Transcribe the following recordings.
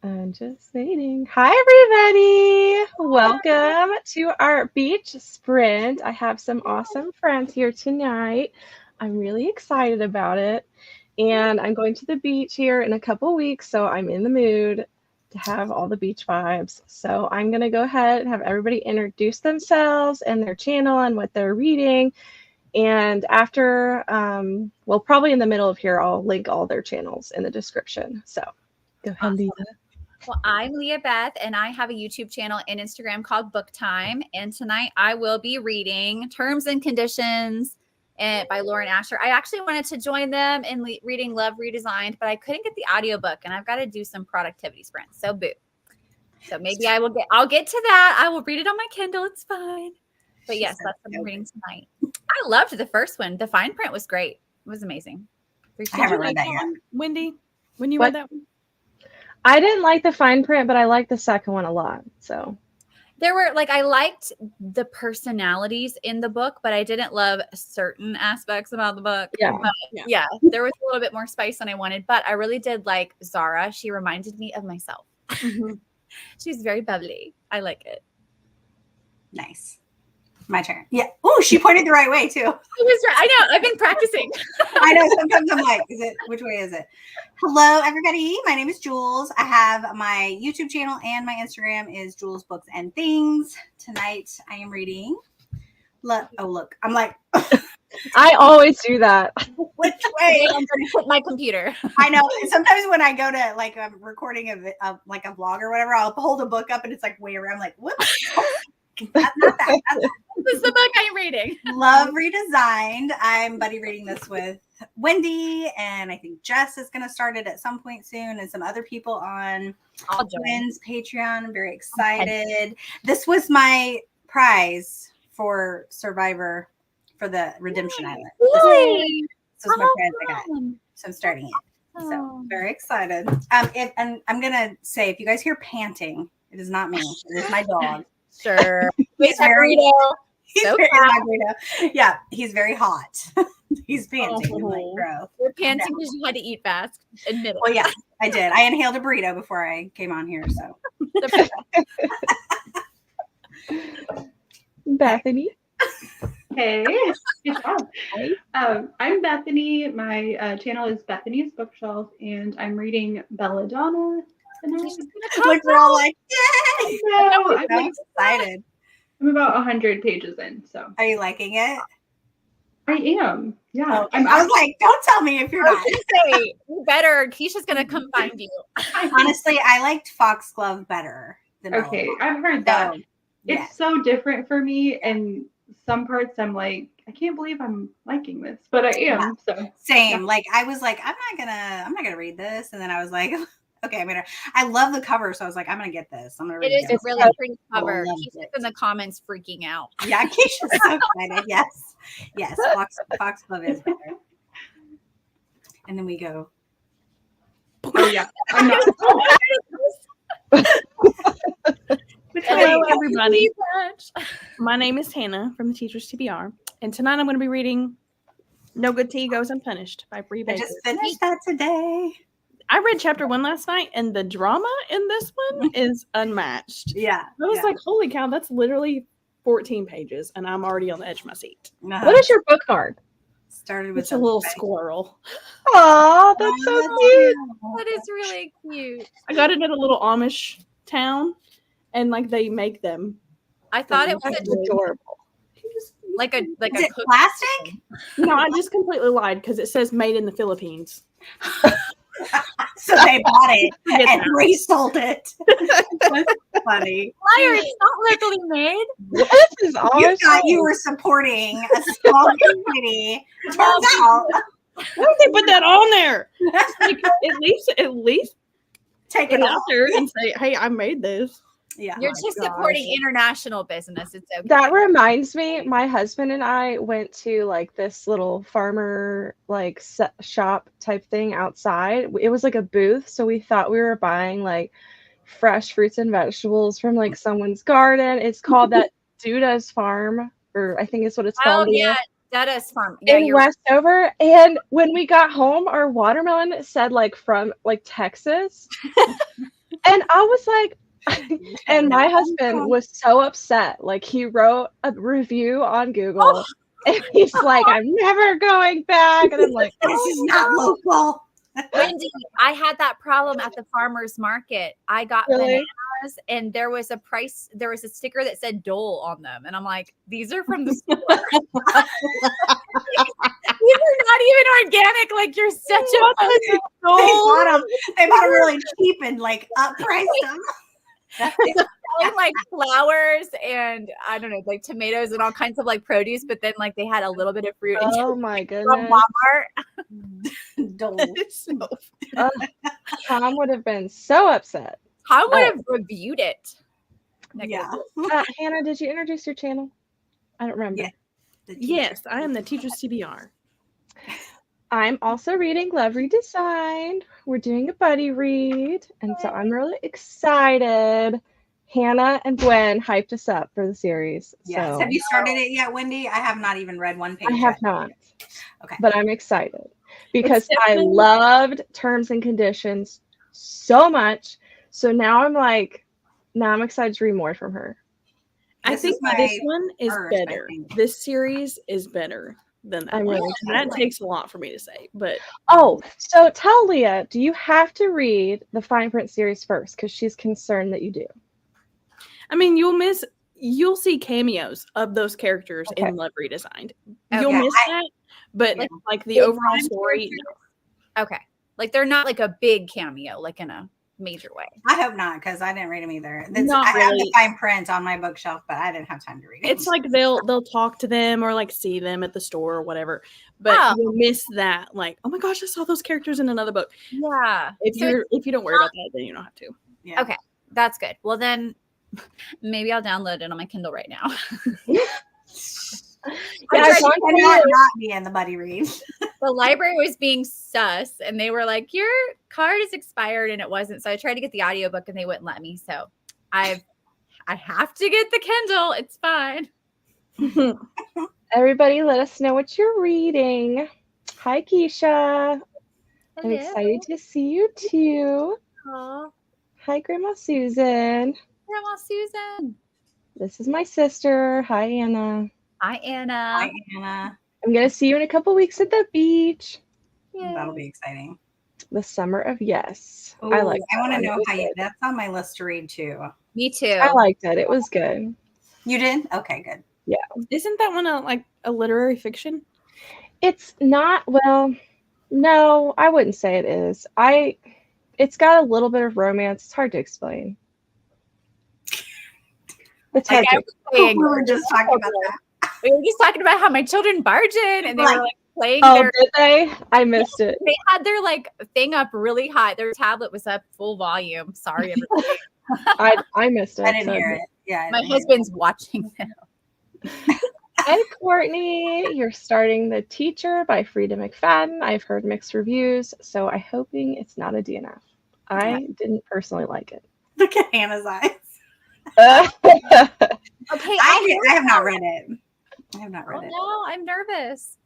I'm just waiting. Hi, everybody. Welcome to our beach sprint. I have some awesome friends here tonight. I'm really excited about it. And I'm going to the beach here in a couple weeks, so I'm in the mood to have all the beach vibes. So I'm going to go ahead and have everybody introduce themselves and their channel and what they're reading. And after, well, probably in the middle of here, I'll link all their channels in the description. So go ahead, Awesome. Lisa. Well, I'm Leah Beth, and I have a YouTube channel and Instagram called Book Time. And tonight I will be reading Terms and Conditions by Lauren Asher. I actually wanted to join them in reading Love Redesigned, but I couldn't get the audiobook, and I've got to do some productivity sprints. So boo. So maybe I'll get to that. I will read it on my Kindle. It's fine. But yes, that's what I'm reading tonight. I loved the first one. The fine print was great. It was amazing. I haven't read that yet. Wendy, when you read that one? I didn't like the fine print, but I liked the second one a lot. So there were I liked the personalities in the book, but I didn't love certain aspects about the book. Yeah. But yeah, there was a little bit more spice than I wanted, but I really did like Zara. She reminded me of myself. Mm-hmm. She's very bubbly. I like it. Nice. My turn. Yeah. Oh, she pointed the right way too. I know. I've been practicing. I know. Sometimes I'm like, which way is it? Hello, everybody. My name is Jules. I have my YouTube channel and my Instagram is Jules Books and Things. Tonight I am reading. Look. I'm like, I always do that. which way? I'm going to put my computer. I know. Sometimes when I go to I'm recording a vlog or whatever, I'll hold a book up and it's like way around. I'm like, whoops. Not that. This is the book I'm reading. Love Redesigned. I'm buddy reading this with Wendy, and I think Jess is going to start it at some point soon, and some other people on Wynn's Patreon. I'm very excited. This was my prize for Survivor for the Redemption Island. Really? This was my prize I got. So I'm starting it. So very excited. And I'm going to say, if you guys hear panting, it is not me. It is my dog. Sure. He's very yeah, he's very hot. He's panting. Oh. Like, bro. We're panting because you had to eat fast. Admit it. Well, yeah, I did. I inhaled a burrito before I came on here. So, Bethany. Hey, good job. I'm Bethany. My channel is Bethany's Bookshelf, and I'm reading Belladonna tonight. like we're all like, yay! No, I'm excited. I'm about 100 pages in, so. Are you liking it? I am. Yeah. Okay. I was like, don't tell me if you're not. Say, you better. Keisha's gonna come find you. Honestly, I liked Foxglove better than Okay, Belladonna. I've heard that. So, It's so different for me, and some parts I'm like, I can't believe I'm liking this, but I am. Yeah. So same. Yeah. Like I was like, I'm not gonna read this, and then I was like, okay, I love the cover, so I was like, I'm gonna get this. I'm gonna read it. It is a really pretty cover. Keisha's in the comments freaking out. Yeah, Keisha's so excited. Yes. Foxglove is better. And then we go. oh yeah. I'm not. Hello, everybody. My name is Hannah from the Teachers TBR, and tonight I'm going to be reading No Good Tea Goes Unpunished by Bree Baker. I just finished that today. I read chapter 1 last night, and the drama in this one is unmatched. Yeah. I was like, holy cow, that's literally 14 pages, and I'm already on the edge of my seat. What is your bookmark? Started with It's a little squirrel. Oh, that's so cute. That is really cute. I got it at a little Amish town, and they make them. I thought it was adorable. Like a is it plastic? No, I just completely lied because it says made in the Philippines. So they bought it and resold it. That's funny. Liar, it's not locally made. This is awesome. You thought you were supporting a small community. Turns out, why would they put that on there? At least take it it out off there and say, "Hey, I made this." Yeah, You're just supporting international business. It's okay. That reminds me, my husband and I went to this little farmer shop type thing outside. It was like a booth, so we thought we were buying fresh fruits and vegetables from someone's garden. It's called that Duda's Farm, or I think it's what it's called. Oh yeah, Duda's Farm. Yeah, in Westover. And when we got home, our watermelon said from Texas. And I was like, and my husband was so upset. Like he wrote a review on Google, and he's like, "I'm never going back." And I'm like, This is not local. Wendy, I had that problem at the farmer's market. I got Really? bananas and there was a sticker that said Dole on them. And I'm like, these are from the store. These are not even organic. Like you're such a They bought them really cheap and like uppriced them. selling like flowers and I don't know, like tomatoes and all kinds of like produce, but then like they had a little bit of fruit. "Oh my From goodness!" Walmart. Dole. Tom would have been so upset. I would have reviewed it. Yeah. Hannah, did you introduce your channel? I don't remember. Yeah. Yes, I am the teacher's TBR. I'm also reading Love Redesigned. We're doing a buddy read, and so I'm really excited. Hannah and Gwen hyped us up for the series. Yes. So Have you started it yet, Wendy? I have not even read one page. I have yet. not. Okay. But I'm excited because It's I definitely- loved Terms and Conditions so much. So now I'm excited to read more from her. I This think is my this one is first, I better. think. This series is better than that I'm one. really And that excited. takes a lot for me to say, but Oh, so tell Leah, do you have to read the Fine Print series first? Because she's concerned that you do. I mean, you'll see cameos of those characters Okay. in Love Redesigned. Okay. You'll miss that, but like the big overall time story, characters? Okay. Like they're not like a big cameo, like in a major way. I hope not, because I didn't read them either. Not I have the really. fine print on my bookshelf, but I didn't have time to read it. it's like they'll talk to them or like see them at the store or whatever. But Oh. you'll miss that, like, oh my gosh, I saw those characters in another book. Yeah. If So you don't worry about that, then you don't have to. Yeah. Okay. That's good. Well then maybe I'll download it on my Kindle right now. Yeah, I I want cannot to- not be in the buddy read. The library was being sus and they were like, your card is expired and it wasn't. So I tried to get the audiobook and they wouldn't let me. So I have to get the Kindle. It's fine. Everybody, let us know what you're reading. Hi, Keisha. I'm excited to see you too. Aw, Hi, Grandma Susan. Grandma Susan. This is my sister. Hi, Anna. Hi, Anna. Hi, Anna. I'm going to see you in a couple weeks at the beach. Yay. That'll be exciting. The Summer of Yes. Ooh, I like I want to that one. know It was how you. good. That's on my list to read too. Me too. I liked it. It was good. You did? Okay, good. Isn't that one a literary fiction? It's not, well, no, I wouldn't say it is. It's got a little bit of romance. It's hard to explain. It's hard Like I to was saying, We were just talking about that. we were just talking about how my children barge in and they Like- were like playing Oh, their did they? I missed it. they had their like thing up really high. Their tablet was up full volume. Sorry, everybody. I missed it. I didn't so- hear it. Yeah. I My didn't hear it. husband's watching them. Hi, Courtney. You're starting The Teacher by Frida McFadden. I've heard mixed reviews, so I'm hoping it's not a DNF. I didn't personally like it. Look at Hannah's eyes. Okay, I have not read it. I have not read it. no, I'm nervous.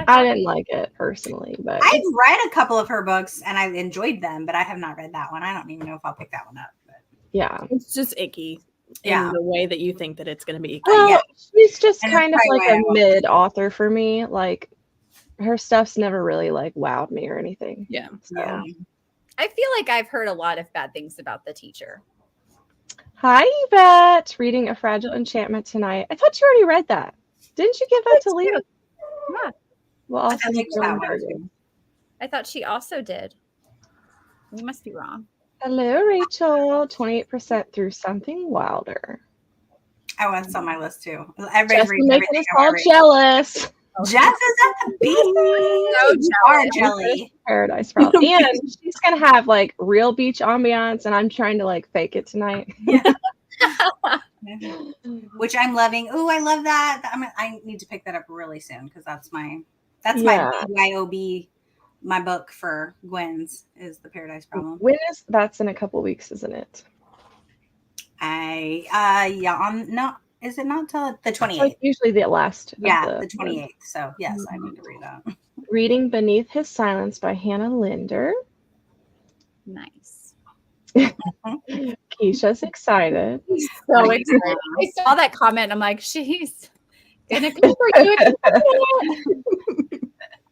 I didn't like it personally, but I've read a couple of her books and I've enjoyed them, but I have not read that one. I don't even know if I'll pick that one up. But yeah. It's just icky Yeah. in the way that you think that it's going to be icky. Well, yeah. she's just And that's kind of probably like why I a won't. mid author for me. Like her stuff's never really like wowed me or anything. Yeah. So. Yeah. I feel like I've heard a lot of bad things about The Teacher. Hi, Yvette. Reading A Fragile Enchantment tonight. I thought you already read that. Didn't you give that to Leah? Yeah. Well, I also liked that one Burger. too. I thought she also did. We must be wrong. Hello, Rachel. 28% through Something Wilder. Oh, that's on my list too. Everybody's Just reading making everything us I'm all reading. jealous. Jess is at the beach. So You are jealous. jelly. Paradise for all. And she's gonna have like real beach ambiance, and I'm trying to like fake it tonight. Which I'm loving. Oh, I love that. I need to pick that up really soon because that's my Yeah. BYOB. My book for Gwen's is The Paradise Problem. When is that's in a couple weeks, isn't it? Is it not till the It's 28th? like usually the last. of Yeah, the 28th. So yes, I need to read that. Reading Beneath His Silence by Hannah Linder. Nice. Keisha's excited. So excited. I saw that comment. And I'm like, she's gonna come for you.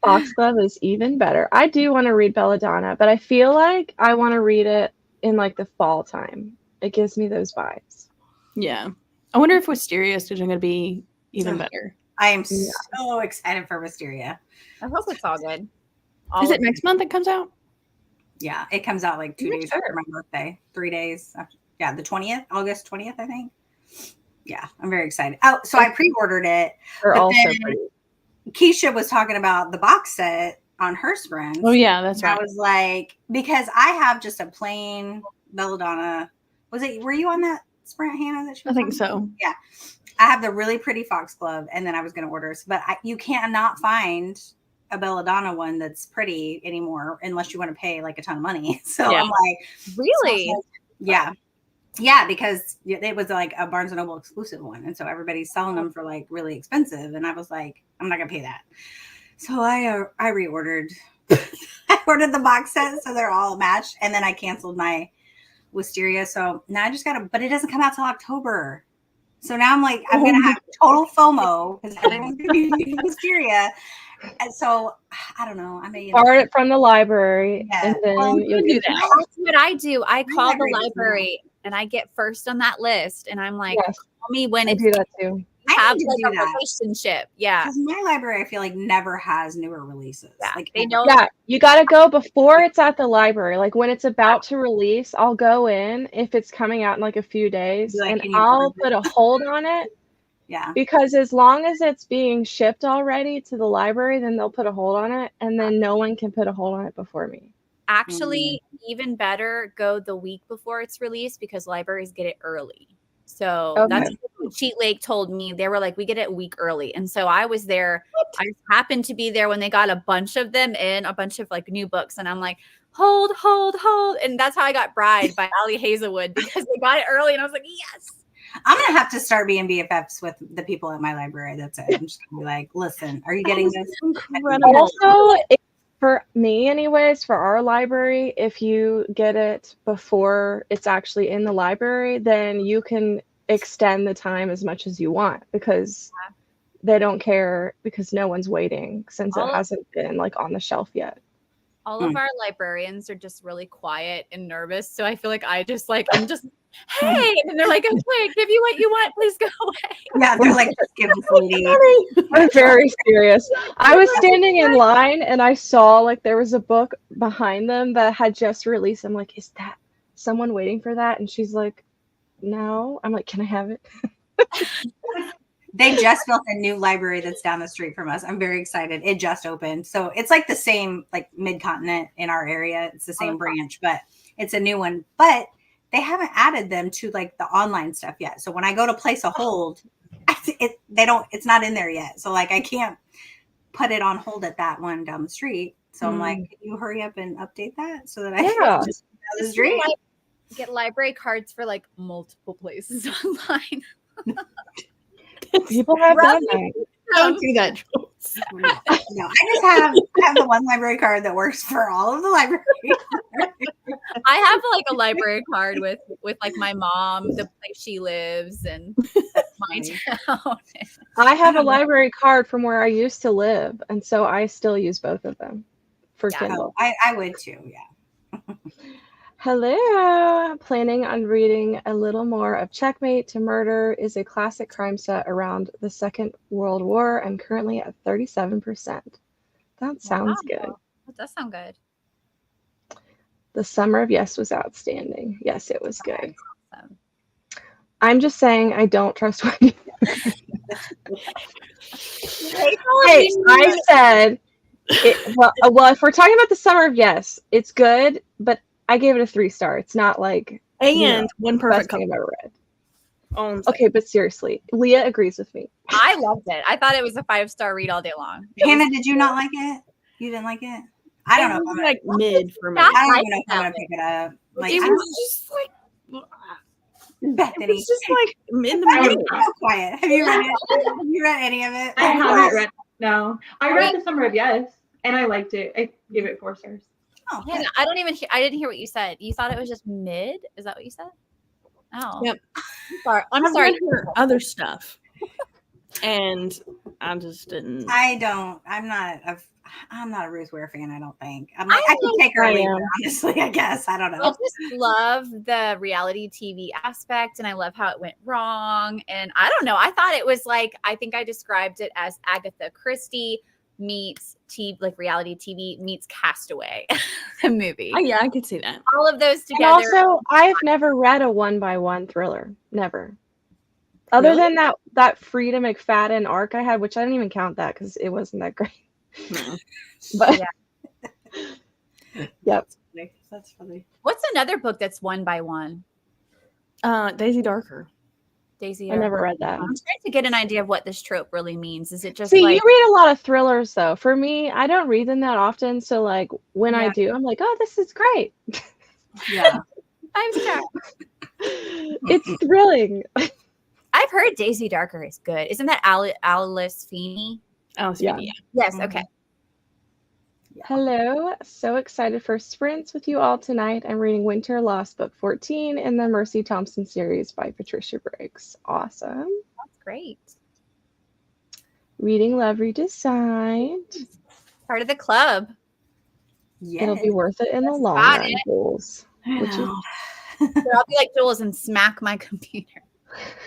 Foxglove is even better. I do want to read Belladonna, but I feel like I want to read it in like the fall time. It gives me those vibes. Yeah. I wonder if Wisteria is going to be even better. I am so excited for Wisteria. I hope it's all good. Is it next month it comes out? Yeah, it comes out like 2 days after my birthday. 3 days after. Yeah, the 20th, August 20th, I think. Yeah, I'm very excited. Oh, so I pre-ordered it. They're also pretty. Keisha was talking about the box set on her sprints. Oh yeah, that's right. I was like, because I have just a plain Belladonna. Were you on that sprint, Hannah? That she was I think on? so. Yeah. I have the really pretty foxglove, and then I was going to order, but you cannot find a Belladonna one that's pretty anymore unless you want to pay like a ton of money. So I'm like, really? Yeah. Yeah, because it was like a Barnes & Noble exclusive one. And so everybody's selling them for like really expensive. And I was like, I'm not going to pay that. So I reordered. I ordered the box set so they're all matched. And then I canceled my Wisteria. So now I just got to, but it doesn't come out till October. So now I'm like, I'm going to have total FOMO because everyone's going to be reading Wisteria. And so I don't know. I may borrow it from the library, and then you'll do that. That's what I do. I call the library, and I get first on that list, and I'm like, call me when it's do that too. Have like a relationship. Yeah. Because my library, I feel like, never has newer releases. Yeah. Like they don't. Yeah, you got to go before it's at the library. Like when it's about to release, I'll go in if it's coming out in like a few days, and I'll put a hold on it. Yeah. Because as long as it's being shipped already to the library, then they'll put a hold on it, and then no one can put a hold on it before me. Actually, even better, go the week before it's released because libraries get it early. So that's what Cheat Lake told me. They were like, we get it a week early. And so I was there. I happened to be there when they got a bunch of them in, a bunch of like new books. And I'm like, hold. And that's how I got Bride by Ali Hazelwood because they got it early. And I was like, yes. I'm going to have to start being BFFs with the people at my library. That's it. I'm just going to be like, listen, are you getting this? Incredible. Also, for me anyways, for our library, if you get it before it's actually in the library, then you can extend the time as much as you want because they don't care because no one's waiting since it hasn't been like on the shelf yet. All of our librarians are just really quiet and nervous. So I feel like I'm just, hey, and they're like, okay, give you what you want, please go away. Yeah, they're like, just give us lady. I'm very serious. I was standing in line and I saw like there was a book behind them that had just released. I'm like, is that someone waiting for that? And she's like, no. I'm like, can I have it? They just built a new library that's down the street from us. I'm very excited. It just opened. So it's like the same, like mid-continent in our area. It's the same branch, but it's a new one. But they haven't added them to like the online stuff yet. So when I go to place a hold, it's not in there yet. So like I can't put it on hold at that one down the street. So I'm like, can you hurry up and update that so that I can just down the street? Get library cards for like multiple places online. People have done that. Don't do that, Jules. No, I have the one library card that works for all of the libraries. I have like a library card with like my mom, the place she lives, and my town. I have a library card from where I used to live, and so I still use both of them for Kindle. I would too, yeah. Hello. Planning on reading a little more of Checkmate to Murder is a classic crime set around the Second World War. I'm currently at 37%. That sounds good. That does sound good. The Summer of Yes was outstanding. Yes, it was good. Awesome. I'm just saying I don't trust Wendy. Hey, I said, well, if we're talking about The Summer of Yes, it's good, but I gave it a 3-star. It's not like one perfect thing I've ever read. Okay, but seriously, Leah agrees with me. I loved it. I thought it was a 5-star read all day long. Hannah, did you not like it? You didn't like it? I don't know. It was like mid for me. I don't even know if I'm gonna pick it up. Like it was just like Bethany. It was just like in the middle. So quiet. Have you read it? Have you read any of it? I haven't read. No, I read The Summer of Yes, and I liked it. I gave it 4 stars. Oh, Yeah, good. I didn't hear what you said. You thought it was just mid? Is that what you said? Oh. Yep. I'm I've sorry. read her other stuff, and I just didn't. I'm not a Ruth Ware fan. I don't think. I'm like, I could take her or I leave am. her. Honestly, I guess. I don't I know. just love the reality TV aspect, and I love how it went wrong. And I don't know. I thought it was like, I think I described it as Agatha Christie meets reality TV meets Castaway, the movie. Oh, yeah, I could see that. All of those And together. also, I've never read a one-by-one thriller. Never. Other Really? than that Frida McFadden arc I had, which I didn't even count that because it wasn't that great. No. But Yeah. Yep. That's funny. What's another book that's one by one? Daisy Darker. Daisy. I never read that. I'm trying to get an idea of what this trope really means. Is it just See, like you read a lot of thrillers though. For me, I don't read them that often. So like when I Yeah. do, I'm like, oh, this is great. Yeah. 5-star? It's thrilling. I've heard Daisy Darker is good. Isn't that Alice Feeney? Oh, Yeah. yeah. Yes. Mhm. Okay. Hello. So excited for sprints with you all tonight. I'm reading Winter Lost Book 14 in the Mercy Thompson series by Patricia Briggs. Awesome. That's great. Reading Love Redesigned. Part of the club. Yeah. It'll be worth it in the long got run, Jules. Which is So I'll be like Jules and smack my computer.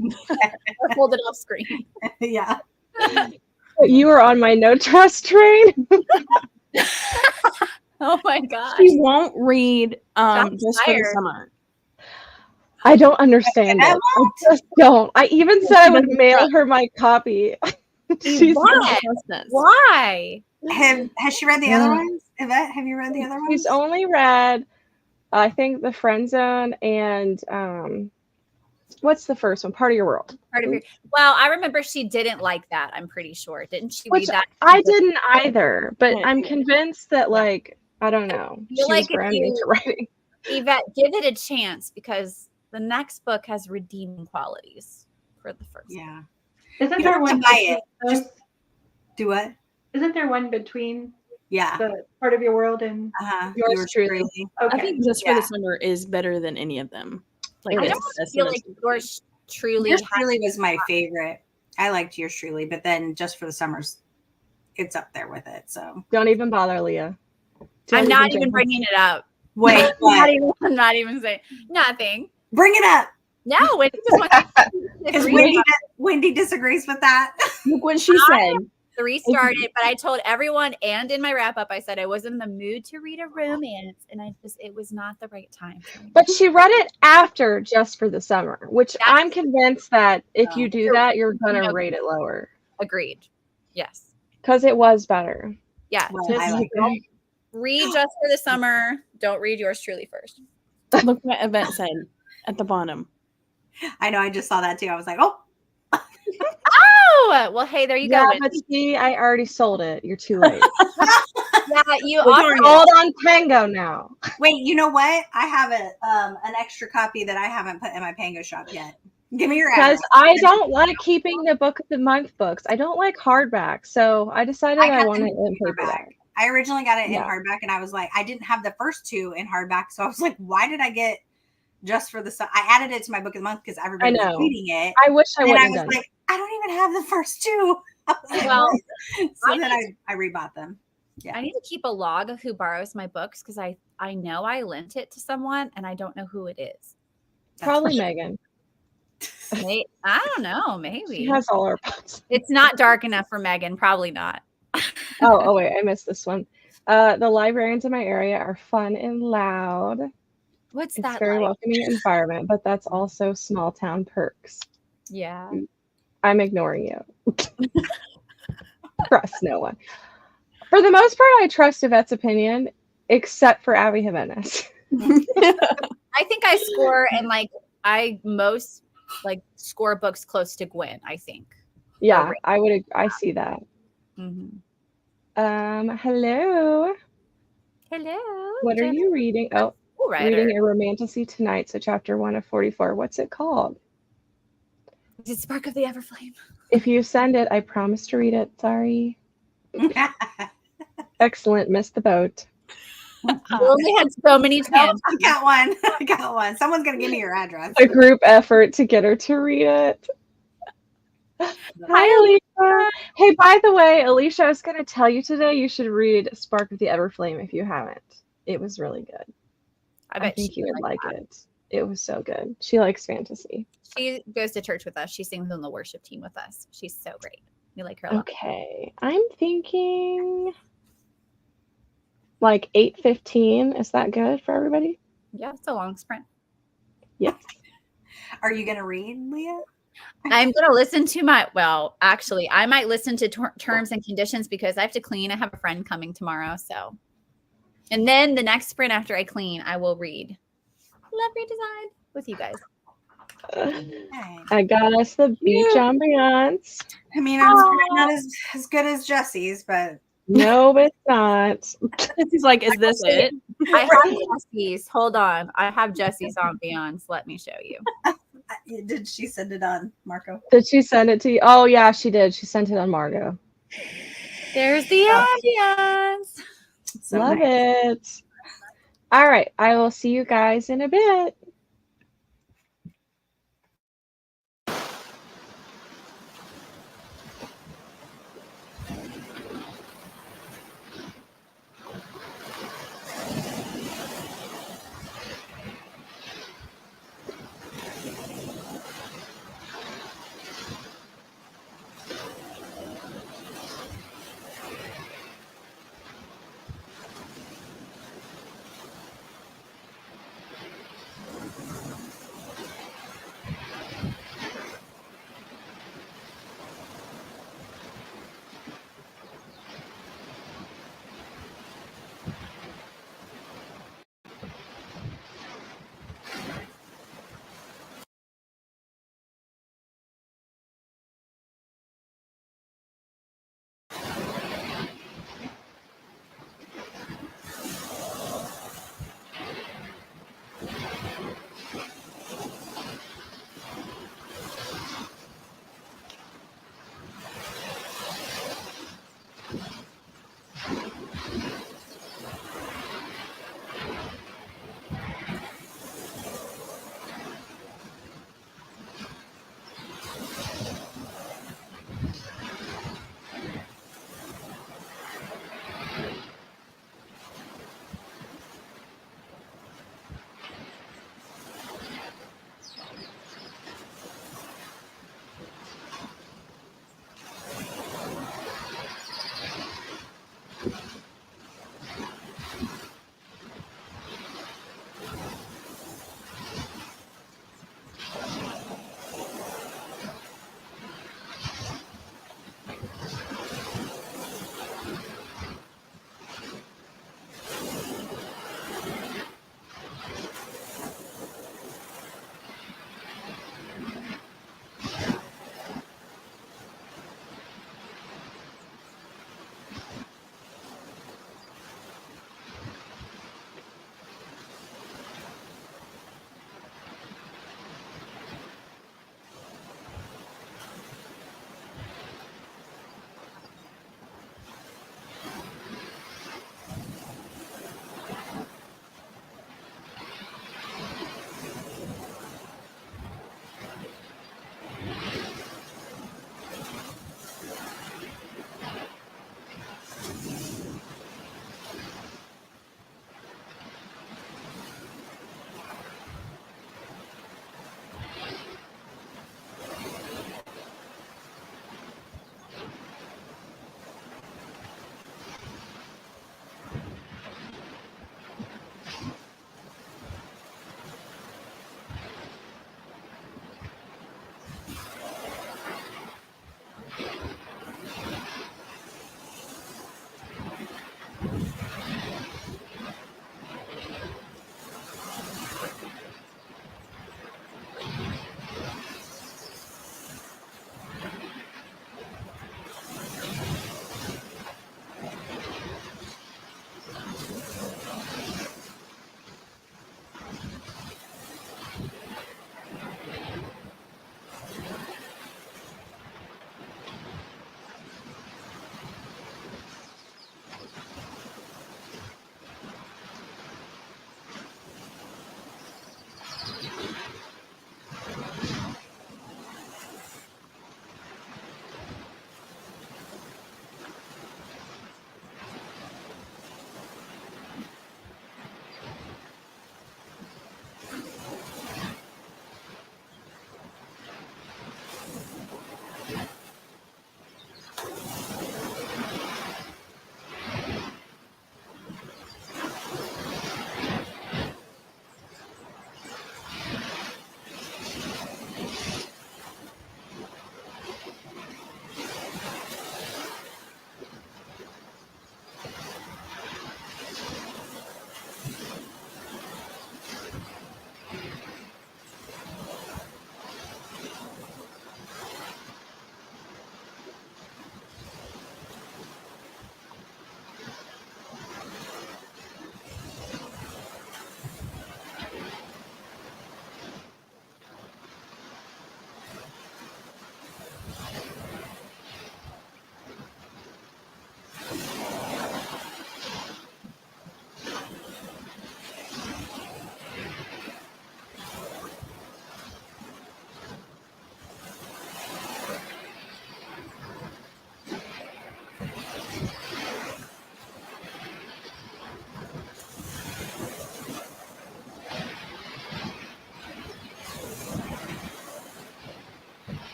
Or hold it off screen. Yeah. you were on my no trust train. Oh my gosh. She won't read Shots just for the fired. summer. I don't understand it. I just don't. I even said I would doesn't mail trust. her my copy. She's Why? Why? Has she read the other ones? Yvette, have you read the other ones? She's only read, I think, The Friend Zone and what's the first one? Part of Your World. Part of your. Well, I remember she didn't like that. I'm pretty sure. Didn't she Which read that? I didn't either, but Yeah. I'm convinced that like I don't know. I She feel was like if brand new you- to writing. Yvette, give it a chance because the next book has redeeming qualities for the first. Yeah. Isn't You there don't have one to buy between it. those? Just do what? Isn't there one between Yeah. the Part of Your World and Yours truly. okay? I think just for Yeah. the summer is better than any of them. Like I I Yes, don't feel like yours truly. Yours truly was my favorite. I liked yours truly, but then just for the summers, it's up there with it. So Don't even bother, Leah. I'm Don't not jump even in. bringing it up. wait, what? I'm not even saying nothing. Bring it up No, it just wants because to Wendy disagrees with that. Look what she said. 3 started, but I told everyone and in my wrap up, I said I was in the mood to read a romance, and it was not the right time for me. But she read it after Just for the Summer, which That's- I'm convinced that if you do that, you're gonna No. rate it lower Agreed. Yes. because it was better. Yeah. Well, Just I like read Just for the Summer. Don't read yours truly first. Look what Yvette said at the bottom. I know. I just saw that too. I was like, oh, Oh, well, hey, there you Yeah, go. but Wendy. see, I already sold it. You're too late. Yeah, you We're offered sold on Tango now. wait. You know what? I have an extra copy that I haven't put in my Pango shop yet. Give me your Because address. I don't like keeping the book of the month books. I don't like hardback, so I decided I got wanted them it in paperback. I originally got it in Yeah. hardback, and I was like, I didn't have the first 2 in hardback, so I was like, why did I get Just for the Sun? I added it to my book of the month because everybody was know. reading it. I wish I And then I wouldn't was have done like, I don't even have the first 2. I was like, Well, what? So then I rebought them. Yeah. I need to keep a log of who borrows my books because I know I lent it to someone and I don't know who it is. Probably Megan. I don't know. She Maybe has all our books. it's not dark enough for Megan. Probably not. Oh wait, I missed this one. The librarians in my area are fun and loud. What's It's that very like? welcoming environment, but that's also small town perks. Yeah. I'm ignoring you. Trust no one. For the most part, I trust Yvette's opinion, except for Abby Jimenez. I think I score and I most score books close to Gwen. I think. Yeah, I see that. Mm-hmm. Hello. Hello. What are you reading? Oh, Writer. reading A Romantasy Tonight, so chapter 1 of 44. What's it called? Is it Spark of the Everflame? If you send it, I promise to read it. Sorry. Excellent. Missed the boat. You only had so many chances. I got one. I got one. Someone's gonna give me your address. A group effort to get her to read it. Hi, Alicia. Hey, by the way, Alicia, I was going to tell you today you should read Spark of the Everflame if you haven't. It was really good. I think you would like it. It was so good. She likes fantasy. She goes to church with us. She sings on the worship team with us. She's so great. We like her a lot. Okay. I'm thinking like 8:15. Is that good for everybody? Yeah, it's a long sprint. Yes. Are you gonna read, Leah? I'm going to listen to actually, I might listen to terms and conditions because I have to clean. I have a friend coming tomorrow. So, and then the next sprint after I clean, I will read Love Redesign with you guys. I got us the beach ambiance. I mean, I'm sorry, not as good as Jesse's, but no, it's not. He's like, is this it? I have Jesse's. Hold on. I have Jesse's ambiance. Let me show you. Did she send it on, Marco? Did she send it to you? Oh, yeah, she did. She sent it on Margot. There's the ambience. So Love nice. it. All right. I will see you guys in a bit.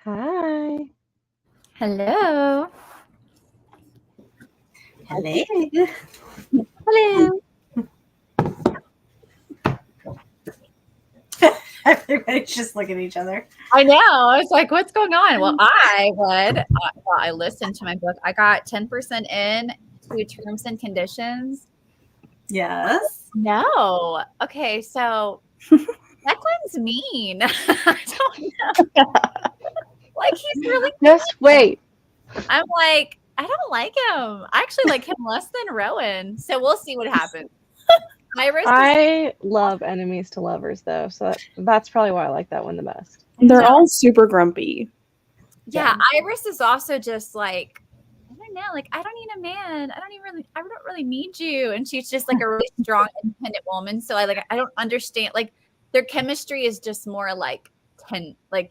Hi. Hello. Hello. Hello. Everybody's just looking at each other. I know. It's like, what's going on? Well, I listened to my book. I got 10% in to terms and conditions. Yes. No. Okay. So Declan's mean. I don't know. Like, he's really, Just wait. I'm like, I don't like him. I actually like him less than Rowan. So we'll see what happens. Iris is, I love enemies to lovers though, so that's probably why I like that one the best. They're all super grumpy. yeah, Iris is also just like, I don't know, like, I don't need a man. I don't really need you. And she's just like a really strong, independent woman. So I don't understand. Like, their chemistry is just more like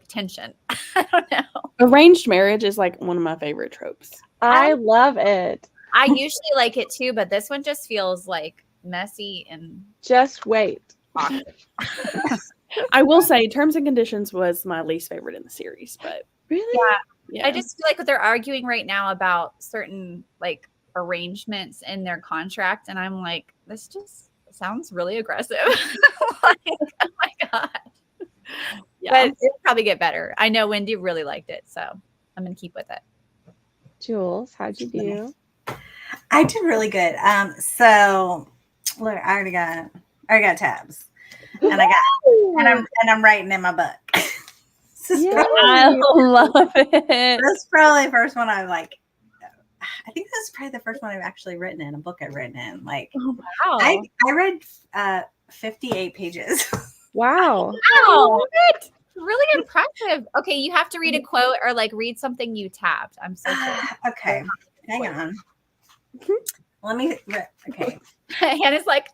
tension. I don't know. Arranged marriage is like one of my favorite tropes. I love it. I usually like it too, but this one just feels like messy and Just wait. awkward. I will say Terms and Conditions was my least favorite in the series, but Really? Yeah. I just feel like they're arguing right now about certain like arrangements in their contract, and I'm like, this just sounds really aggressive. Like, oh my god. yeah. But it'll probably get better. I know Wendy really liked it, so I'm gonna keep with it. Jules, how'd you do? I did really good. So look, I already got tabs, and I'm writing in my book. I love it. That's probably the first one I like. I think this is probably the first one I've actually written in, a book I've written in. Like, Wow. I read 58 pages. Wow. Wow. What? Really impressive. Okay, you have to read a quote or like read something you tabbed. I'm so sorry. Okay, hang on. Let me. Okay, Hannah's like,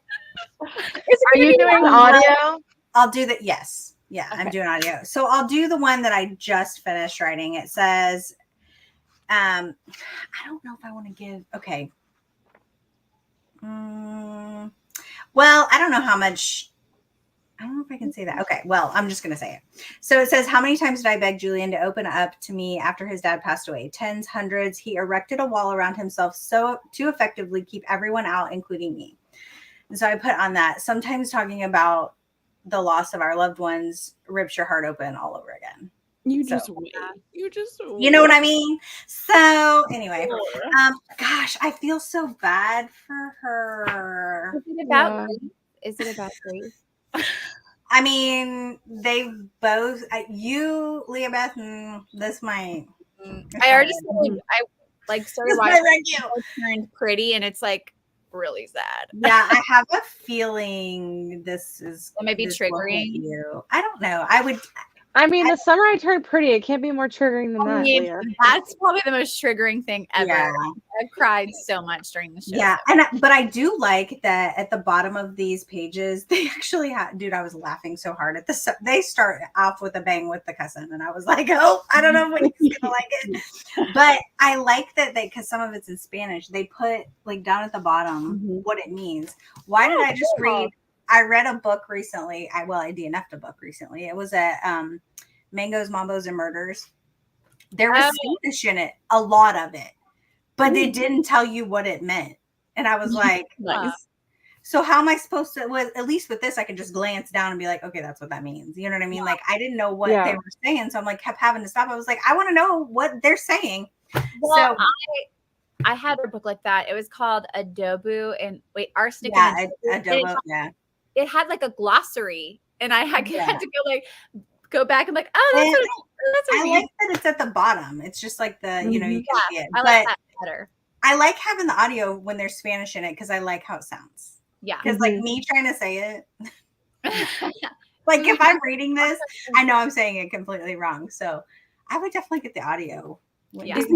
Are you doing audio? I'll do that. Yes, yeah, Okay. I'm doing audio. So I'll do the one that I just finished writing. It says, I don't know if I want to give. Okay. Well, I don't know how much. I don't know if I can say that. Okay, well, I'm just going to say it. So it says, how many times did I beg Julian to open up to me after his dad passed away? Tens, hundreds. He erected a wall around himself to effectively keep everyone out, including me. And so I put on that. Sometimes talking about the loss of our loved ones rips your heart open all over again. You So, just wait. You just wait. You know what I mean? So anyway, gosh, I feel so bad for her. Is it about grief? Is it about grief? I mean, they both, you, Leah Beth, this might. I already said, I like started watching it turned pretty, and it's like really sad. Yeah, I have a feeling this is maybe triggering you. I don't know. I mean, The Summer I Turned Pretty. It can't be more triggering than that, Leah. That's probably the most triggering thing ever. Yeah. I cried so much during the show. Yeah, but I do like that at the bottom of these pages, they actually had, dude, I was laughing so hard at this. They start off with a bang with the cousin, and I was like, oh, I don't know when he's gonna like it. But I like that because some of it's in Spanish, they put like down at the bottom what it means. Why did I just read? I read a book recently. I DNF'd a book recently. It was at Mangoes, Mambos, and Murders. There was Spanish in it, a lot of it, but they didn't tell you what it meant. And I was like, nice. So how am I supposed to, at least with this, I can just glance down and be like, okay, that's what that means. You know what I mean? Like, I didn't know what they were saying. So I'm like, kept having to stop. I was like, I want to know what they're saying. Well, so I had a book like that. It was called Adobo and Arsenic. Yeah, Adobo, it had like a glossary, and I had to go back and like, oh, that's what I like that it's at the bottom. It's just like the, you know, you can see it. I like that better. I like having the audio when there's Spanish in it because I like how it sounds. Yeah. Because like me trying to say it, like if I'm reading this, I know I'm saying it completely wrong. So I would definitely get the audio. Yeah. Is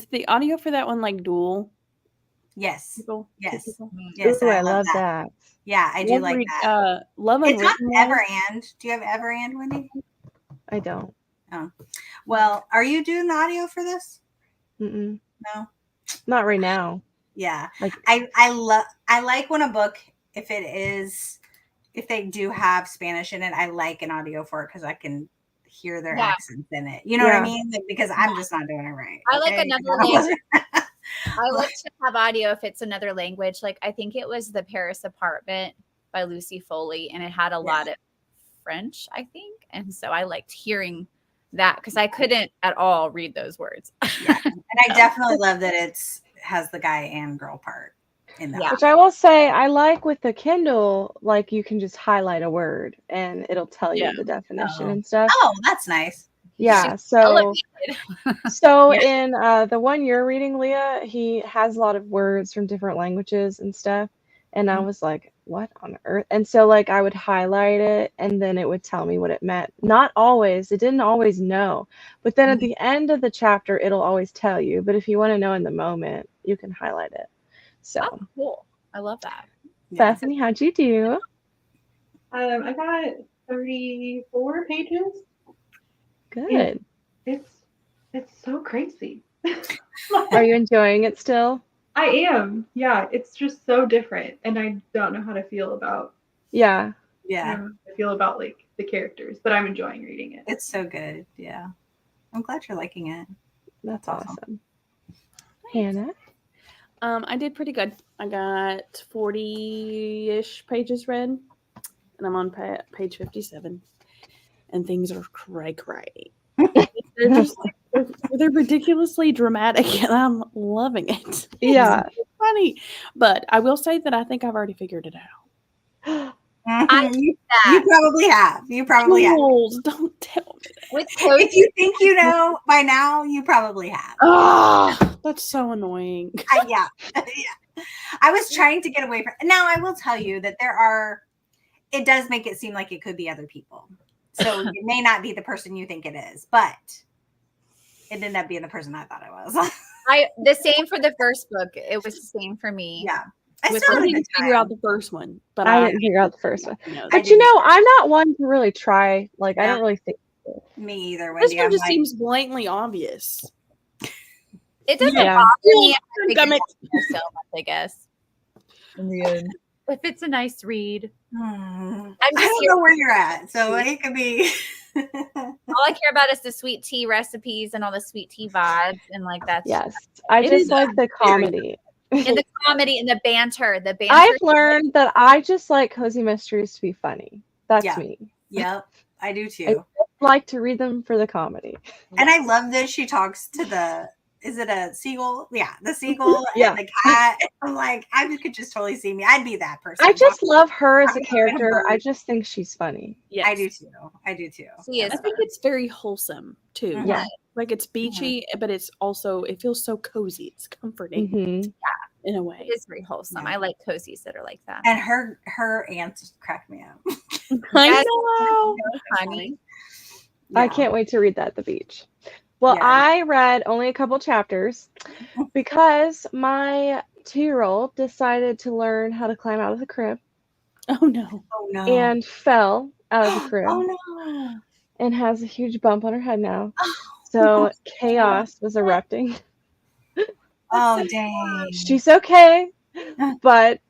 the audio for that one like dual? Yes. People? Yes. Yes. Ooh, I love that. Yeah, I do like that. Love it's not Ever And. Do you have Ever And, Wendy? I don't. Oh. Well, are you doing the audio for this? Mm-mm. No. Not right now. Yeah. Like I like when a book, if they do have Spanish in it, I like an audio for it because I can hear their accents in it. You know what I mean? Like, because I'm just not doing it right. I like another language. I like to have audio if it's another language. Like I think it was The Paris Apartment by Lucy Foley, and it had a lot of French, I think. And so I liked hearing that because I couldn't at all read those words. Yeah. And I definitely love that has the guy and girl part in that. Which I will say I like with the Kindle, like you can just highlight a word and it'll tell you the definition and stuff. Oh, that's nice. Yeah. So in the one you're reading, Leah, he has a lot of words from different languages and stuff. And I was like, what on earth? And so like I would highlight it and then it would tell me what it meant. Not always. It didn't always know. But then at the end of the chapter, it'll always tell you. But if you want to know in the moment, you can highlight it. So cool. I love that. Bethany, how'd you do? I got 34 pages. Good. It's so crazy. Are you enjoying it still? I am. Yeah, it's just so different, and I don't know how to feel about. Yeah. Yeah. I feel about like the characters, but I'm enjoying reading it. It's so good. Yeah. I'm glad you're liking it. That's awesome. Hannah? I did pretty good. I got 40-ish pages read, and I'm on page 57, and things are cray. They're ridiculously dramatic, and I'm loving it. Yeah. It's funny, but I will say that I think I've already figured it out. You probably have. Don't tell me that. If you think you know by now, you probably have. Oh, that's so annoying. Yeah. I was trying to get away from. Now I will tell you that it does make it seem like it could be other people. So it may not be the person you think it is, but it ended up being the person I thought it was. The same for the first book. It was the same for me. Yeah. I still didn't figure out the first one, but I didn't figure out the first one. But I'm not one to really try. Like, I don't really think me either. Wendy. This one just seems blatantly obvious. It doesn't bother me. I guess. In the end. if it's a nice read. I I'm just don't know where you're at, so it could be. all I care about is the sweet tea recipes and all the sweet tea vibes, and like that's Yes, I It just is like the comedy. and the comedy and the banter. The banter. I've learned that I just like cozy mysteries to be funny. That's Yeah. me. Yep, I do too. I like to read them for the comedy. And I love that she talks to the. Is it a seagull? Yeah, the seagull Yeah. and the cat. I'm like, I could just totally see me. I'd be that person. I just love her as a I'm gonna character. bird. I just think she's funny. Yes. I do too. I do too. She is. I think it's very wholesome too. Mhm. Yeah. Like it's beachy, but it's also it feels so cozy. It's comforting Hmm. in a way. It is very wholesome. Yeah. I like cozies that are like that. And her aunts crack me up. I Yes. know. Honey. I Yeah. can't wait to read that at the beach. Well, Yeah. I read only a couple chapters because my 2-year-old decided to learn how to climb out of the crib Oh no. Oh no. and fell out of the crib Oh no. and has a huge bump on her head now. Oh, So no. chaos was erupting. Oh dang. She's okay, but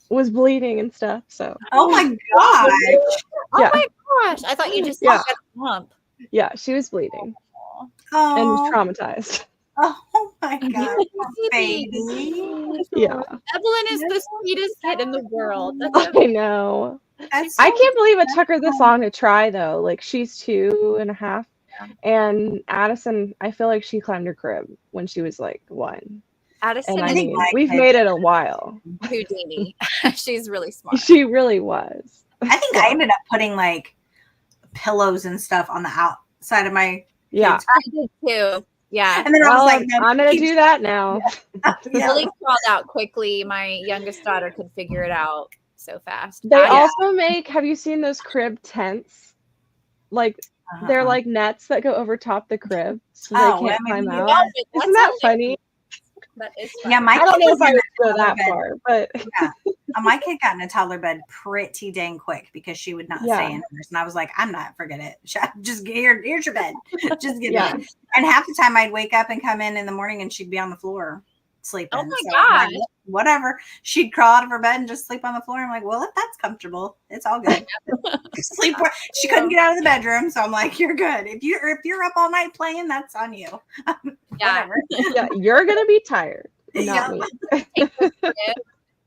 was bleeding and stuff. So Oh my gosh. Oh Yeah. my gosh. I thought you just Yeah. got a lump. yeah, she was bleeding and Oh, traumatized. oh my god. Baby. Baby. Yeah, Evelyn is the sweetest kid in the world. That's I know. That's I so can't believe it took her this long to try though. Like she's 2.5, and Addison, I feel like she climbed her crib when she was like 1. Addison And I is mean, my we've kid- made it a while. Houdini. She's really smart. She really was. I think I ended up putting like pillows and stuff on the outside of my Yeah. kids' I did too. Yeah. and then I was Well, like, no, I'm gonna keep- do that now. Yeah. Really crawled out quickly. My youngest daughter could figure it out so fast. They I- also make. Have you seen those crib tents? Like they're Uh-huh. like nets that go over top the crib, so Oh, they can't women climb do out. that. but Isn't that funny? That is Yeah, funny. my I don't kid know was if I in would a go toddler that bed. far, but My kid got in a toddler bed pretty dang quick because she would not Yeah. stay in hers. And I was like, I'm not, forget it. Just get here, here's your bed. Just get Yeah. it. And half the time I'd wake up and come in the morning and she'd be on the floor sleeping. Oh my So I'm like, gosh. whatever. She'd crawl out of her bed and just sleep on the floor. I'm like, well, if that's comfortable, it's all good. Sleep where she couldn't get out of the bedroom. So I'm like, you're good. If you're up all night playing, that's on you. Yeah. Whatever. yeah, you're gonna be tired, not Yeah. me.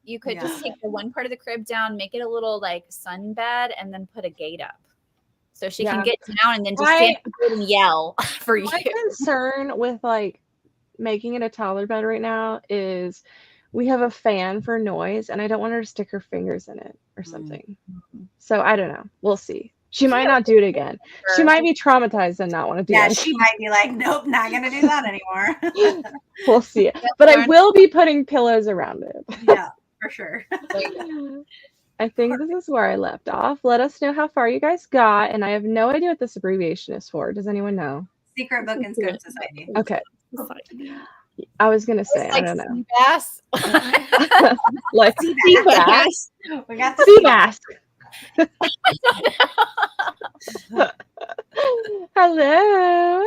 You could just Yeah. take the one part of the crib down, make it a little like sun bed, and then put a gate up. So she can Yeah. get down and then just I- stand up and yell for you. My concern with like making it a toddler bed right now is we have a fan for noise, and I don't want her to stick her fingers in it or something. So I don't know. We'll see. She might not do it again. She might be traumatized and not want to do Yeah, it. she might be like, nope, not gonna do that anymore. We'll see. But I will be putting pillows around it. Yeah, for sure. I think this is where I left off. Let us know how far you guys got, and I have no idea what this abbreviation is for. Does anyone know? Secret Book and Scout Society. Okay. I was gonna say, I don't know. Sea bass. Like Sea bass. We got the Sea bass. Hello.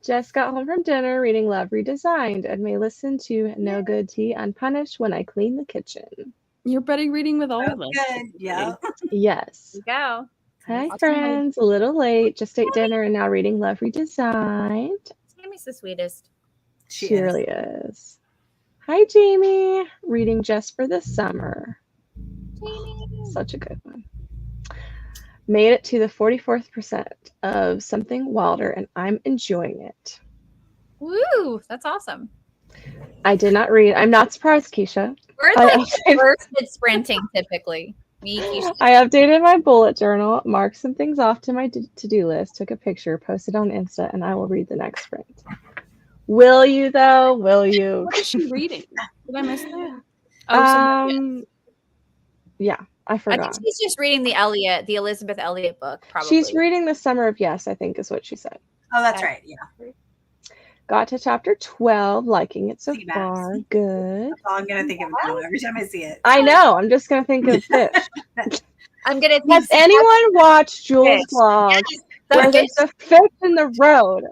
Just got home from dinner reading Love Redesigned and may listen to No Good Tea Unpunished when I clean the kitchen. You're buddy reading with all Oh, of us. good. Yeah. Yes. Go. Hi, I'll tell you. friends. A little late. Just ate dinner and now reading Love Redesigned. Tammy's the sweetest. She really is. Hi, Jamie. Reading Just for the Summer. Such a good one. Made it to the 44th percent of Something Wilder, and I'm enjoying it. Woo! That's awesome. I did not read. I'm not surprised, Keisha. We're I- like first at sprinting typically. Me, Keisha. I updated my bullet journal, marked some things off to my to-do list, took a picture, posted on Insta, and I will read the next sprint. Will you, though? Will you? What is she reading? Did I miss that? Oh, Yeah, I I forgot. think she's just reading the Elizabeth Elliot book, probably. She's reading The Summer of Yes, I think is what she said. Oh, that's right. Yeah. Got to chapter 12, liking it so Sea bass. far. Good. That's all I'm gonna think of now every time I see it. I know. I'm just going to think of fish. I'm gonna Has anyone watched Jules' vlog where there's a fish in the road.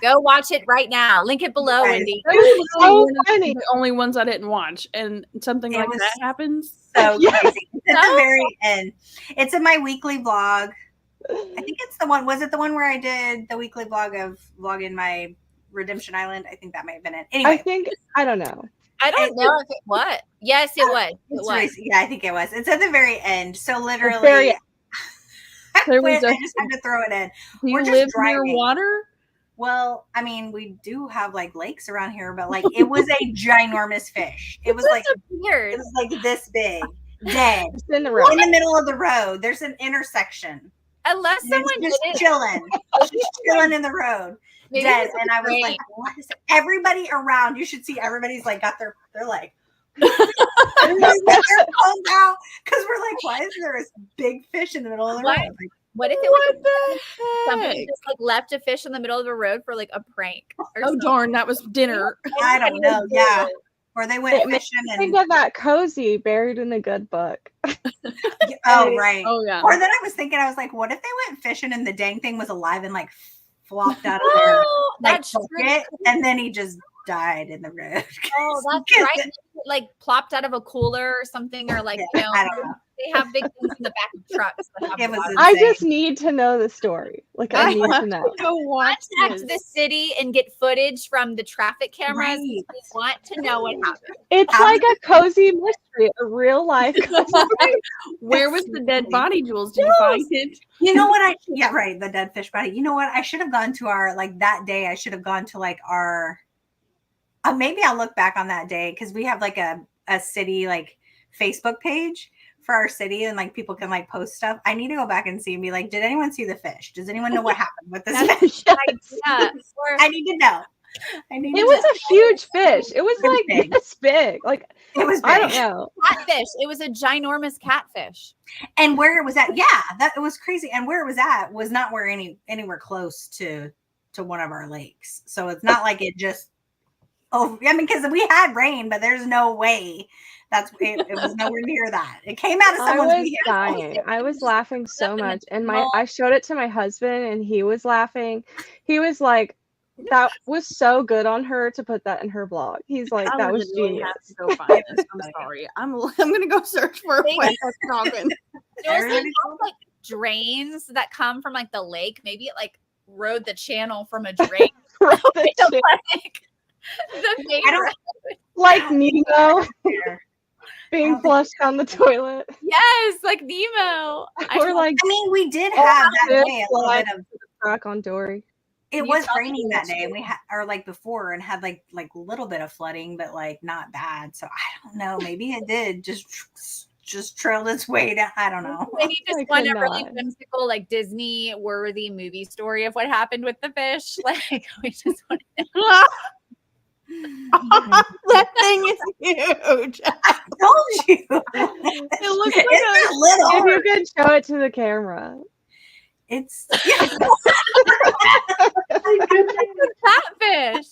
Go watch it right now. Link it below, Right. Wendy. It was so funny. The only ones I didn't watch, and something It like was that happens. So Yes. crazy. It's at the very end. It's in my weekly vlog. I think it's the one. Was it the one where I did the weekly vlog of vlogging my Redemption Island? I think that might have been it. Anyway, I don't know. I don't know if it was. Yes, it was. It it's was. recent. Yeah, I think it was. It's at the very end. So literally, very end. There I was a- just had to throw it in. Do We're you just live driving. near water? Well, I mean, we do have like lakes around here, but like it was a ginormous fish. It was like Weird. it was like this big, dead, It's in the road. in the middle of the road. There's an intersection. Unless And it's someone just did it. chilling, just chilling in in the road, Maybe dead. it was And I was great. like, "What is it?" Everybody around? You should see. Everybody's like got they're like, everybody's got their phones out because we're like, why is there a big fish in the middle of the What? road? Like, What if it What was the somebody heck? just like left a fish in the middle of the road for like a prank? Or Oh something? darn, that was dinner. I don't know. Yeah, or they went It makes fishing Think and of that cozy buried in the good book. oh right. Oh yeah. Or then I was thinking, I was like, what if they went fishing and the dang thing was alive and like flopped out of their Oh, like that's true. bucket, and then he just died in the road. Oh, that's 'Cause right. Maybe it, like plopped out of a cooler or something, or like Yeah, I don't know. they have big things in the back of trucks. That have It was water. I insane. just need to know the story. Like I need to know. Go watch Contact the city and get footage from the traffic cameras. Right. We want to know what happened. It's How like a cozy mystery, a real life. Where was the dead body, Jules? Did you find it? You know what? Yeah, right. The dead fish body. You know what? I should have gone to our like that day. I should have gone to like our. Maybe I'll look back on that day because we have like a city like Facebook page for our city and like people can like post stuff. I need to go back and see and be like, did anyone see the fish? Does anyone know what happened with this fish? Yeah. Or I need to know. I need. It to was know. a huge fish. It was It was like big. this big. Like It was I don't big. know. catfish. It was a ginormous catfish. And where it was at, yeah, that it was crazy. And where it was at was not where anywhere close to one of our lakes. So it's not like it just. Oh, I mean, because we had rain, but there's no way it was nowhere near that. It came out of I someone's was vehicle. dying. I was laughing so in the much, and channel. I showed it to my husband, and he was laughing. He was like, "That was so good on her to put that in her blog." He's like, "That was literally genius." have to go find this. I'm sorry. I'm gonna go search for a They- place that's talking. There's Everybody- like drains that come from like the lake. Maybe it like rode the channel from a drain. Right, the to, shit. like, the main I don't- road. Like Nemo being think- flushed down the toilet, Yes, like Nemo. or like I mean, we did Oh, have that fish day a little fly bit of. crack on Dory. It You was tell me raining that what day, you- and we had, or like before, and had like a little bit of flooding, but like not bad. So I don't know. Maybe it did just trailed its way down. I don't know. Maybe just I want a really cannot. whimsical, like Disney worthy movie story of what happened with the fish. Like we just want That thing is huge. I told you. It looks It's like not If little. you could show it to the camera. It's catfish.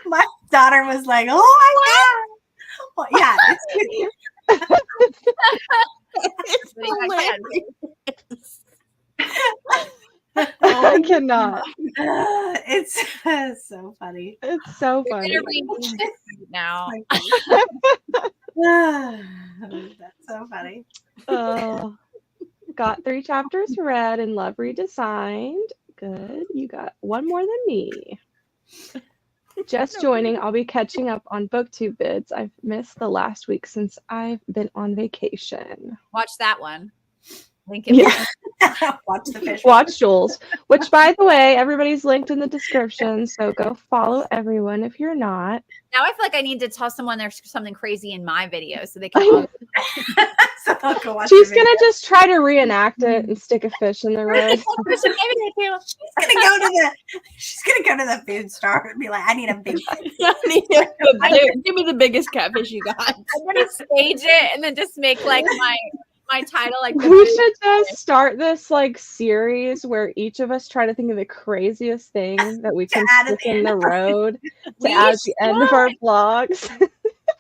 my daughter was like, "Oh my god!" Well, yeah, it's hilarious. I cannot. it's so funny. It's so We're funny. gonna read this right now. That's so funny. Oh, got 3 chapters read and love redesigned. Good. You got one more than me. Just joining. I'll be catching up on booktube vids. I've missed the last week since I've been on vacation. Watch that one. Link it. Yeah. Watch the fish. Watch Jules, which by the way, everybody's linked in the description. So go follow everyone if you're not. Now I feel like I need to tell someone there's something crazy in my video so they can. all- So I'll go watch She's the gonna video. just try to reenact it and stick a fish in the road. She's gonna go to the food store and be like, "I need a big fish." Give me the biggest catfish you got. I'm gonna stage it and then just make like my title like the We movie. should just start this like series where each of us try to think of the craziest thing that we can add at stick the in end the of our- road to We add at the end of our vlogs.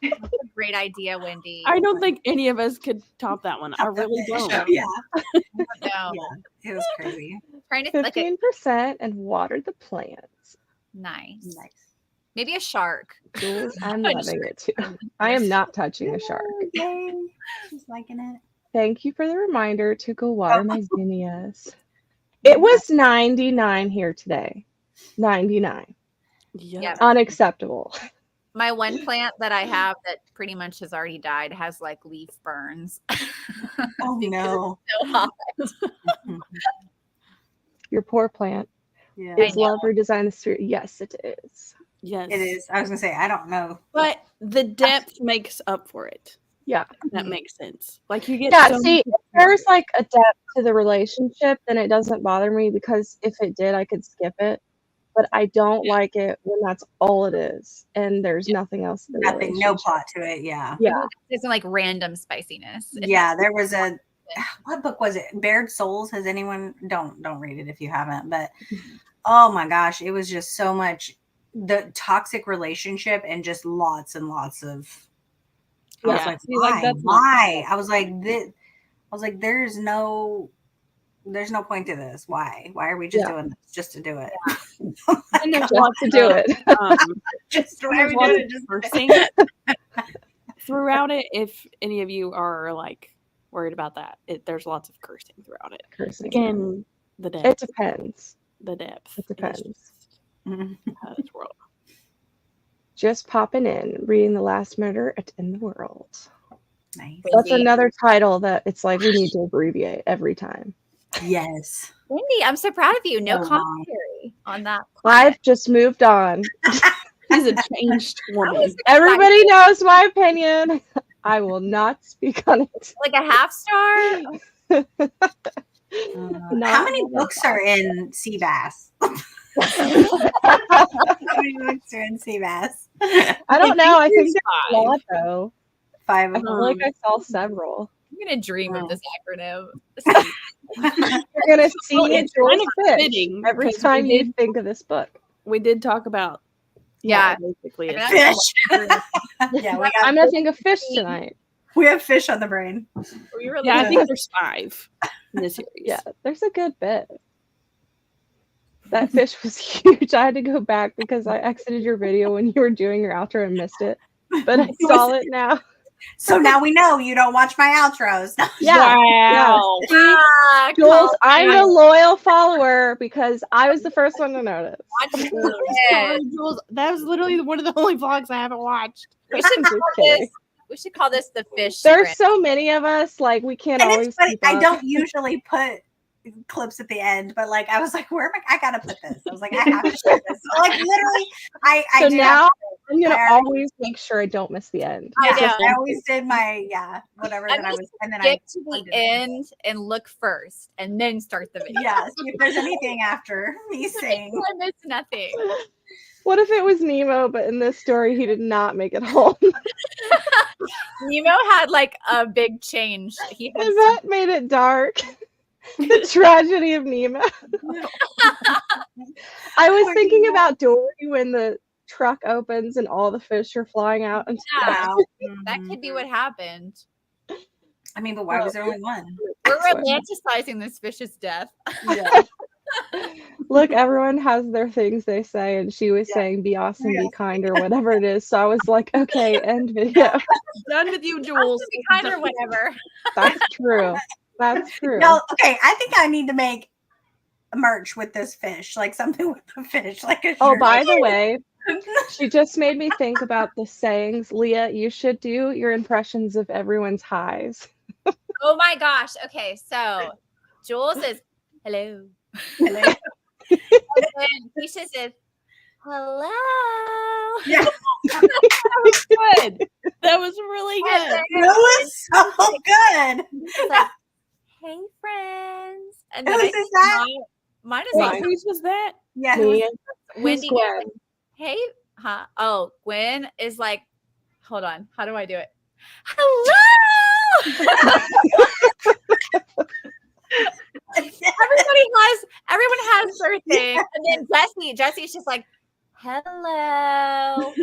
That's a great idea, Wendy. I don't think any of us could top that one. I really don't. Yeah. No. Yeah. It was crazy. Trying to like 15% and water the plants. nice. Nice. Maybe a shark. Jules, I'm loving it too. I am not touching a shark. Yay. She's liking it. Thank you for the reminder to go water my zinnias. It was 99 here today. 99. Yeah. Unacceptable. My one plant that I have that pretty much has already died has like leaf burns. Oh no. So hot. Your poor plant. Yeah. Is love redesigned the street? Yes, it is. Yes. It is. I was gonna say I don't know. But the depth makes up for it. Yeah. That makes sense. Like you get Yeah, so see, much- if there's like a depth to the relationship, then it doesn't bother me because if it did, I could skip it. But I don't like it when that's all it is and there's nothing else. To the Nothing, no relationship. plot to it. Yeah. Yeah. It's like random spiciness. Yeah. There was a what book was it? Bared Souls. Has anyone don't read it if you haven't, but oh my gosh, it was just so much the toxic relationship and just lots and lots of I was Yeah. like, See, like, why? that's not Why? I was like, there's no point to this. Why are we just doing this just to do it? And there's Just lots to do it. Just why are there's we lots doing of it? Just cursing throughout it. If any of you are like worried about that, there's lots of cursing throughout it. Cursing. Again, the It depth. depends. The depth. It depends. is just Mhm. out of this world. Just popping in, reading The Last Murder in the World. Nice. That's Wendy. another title that it's like we need to abbreviate every time. Yes. Wendy, I'm so proud of you. No Oh, commentary on that. I've just moved on. She's a changed woman. Everybody knows my opinion. I will not speak on it. Like a half star. How many books are in Seabass? How many books are in Seabass? I don't know. I think there's a five. lot though. 5 I of them. feel like I saw several. I'm gonna dream of this acronym. You're gonna see Well, it it's kind of fish fitting every because time we you did- think of this book. We did talk about Yeah. basically. I mean, it's- Fish. Yeah, I'm gonna think of fish tonight. we have fish on the brain. We were Yeah, I like, think there's 5 in this series. Yeah, there's a good bit. That fish was huge. I had to go back because I exited your video when you were doing your outro and missed it. But I saw it now. So now we know you don't watch my outros. Yeah. Wow. ah, Jules, I'm a loyal follower because I was the first one to notice. watch Sorry, it. Jules. That was literally one of the only vlogs I haven't watched. We should call kidding. this. We should call this the fish. There's sprint. so many of us, like we can't And always it's funny. keep I up. don't usually put clips at the end, but like I was like, where am I gotta put this. I was like, I have to share this. So, like literally, I So do now I'm gonna I always make sure I don't miss the end. I know. I always did my whatever I that I mean, was, and then Get I to the undid it. end and look first, and then start the video. Yeah, see if there's anything after me saying. I missed nothing. What if it was Nemo, but in this story he did not make it home? Nemo had like a big change. He had And that made it dark. The tragedy of Nemo. I was Poor thinking Nemo. about Dory when the truck opens and all the fish are flying out. And Yeah, Wow. that could be what happened. I mean, but why was there only one? We're romanticizing this fish's death. Yeah. Look, everyone has their things they say, and she was saying be awesome, be kind, or whatever it is. So I was like, okay, end video. Done with you, I'll Jules. just be kind or whatever. That's true. That's true. No, okay. I think I need to make a merch with this fish, like something with the fish, like a. Oh, shirt. by the way, she just made me think about the sayings. Leah, you should do your impressions of everyone's highs. Oh my gosh. Okay, so Jules says hello. Hello. And then Keisha says hello. Yeah, That was good. That was really And good. then that was so good. it's like, hey friends. And then Whose I is that? mine is Wait, like whose was that? Yeah, Me, Wendy. who's Gwen? Hey, huh? Oh, Gwen is like, hold on. How do I do it? Hello. Everyone has their thing. And then Jesse's just like, hello.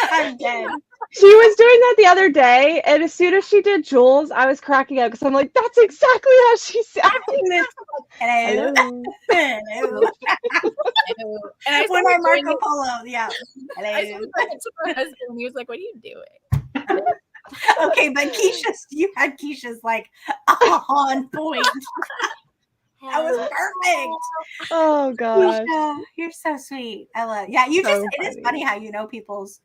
I'm dead. She was doing that the other day, and as soon as she did Jules, I was cracking up because I'm like, that's exactly how she sounds. Hello. Hello. Hello. And I When started I doing Marco it, Polo, yeah. I Hello. said it to my husband, and he was like, "What are you doing?" Okay, but Keisha's, you had Keisha's like on point. That was perfect. Oh gosh. Keisha, you're so sweet. I love. Yeah, you just. So It is funny. funny how you know people's.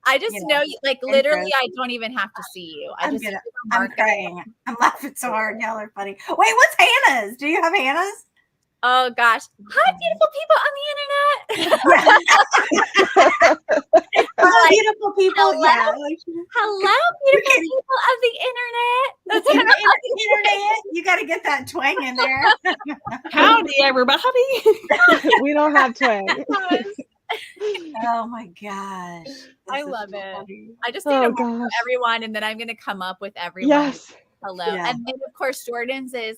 I just You know, know, like literally, interest. I don't even have to see you. I I'm just gonna. see the I'm market. crying. I'm laughing so hard. Y'all are funny. Wait, what's Hannah's? Do you have Hannah's? Oh gosh, hi, beautiful people on the internet. Oh, like, beautiful people. hello? Yeah. Hello, beautiful people of the internet. That's Internet. You got to get that twang in there. Howdy, everybody. We don't have twang. Oh my gosh. I This is love so it. funny. I just need Oh to mark gosh. everyone, and then I'm going to come up with everyone. Yes. Hello. Yeah. And then, of course, Jordan's is,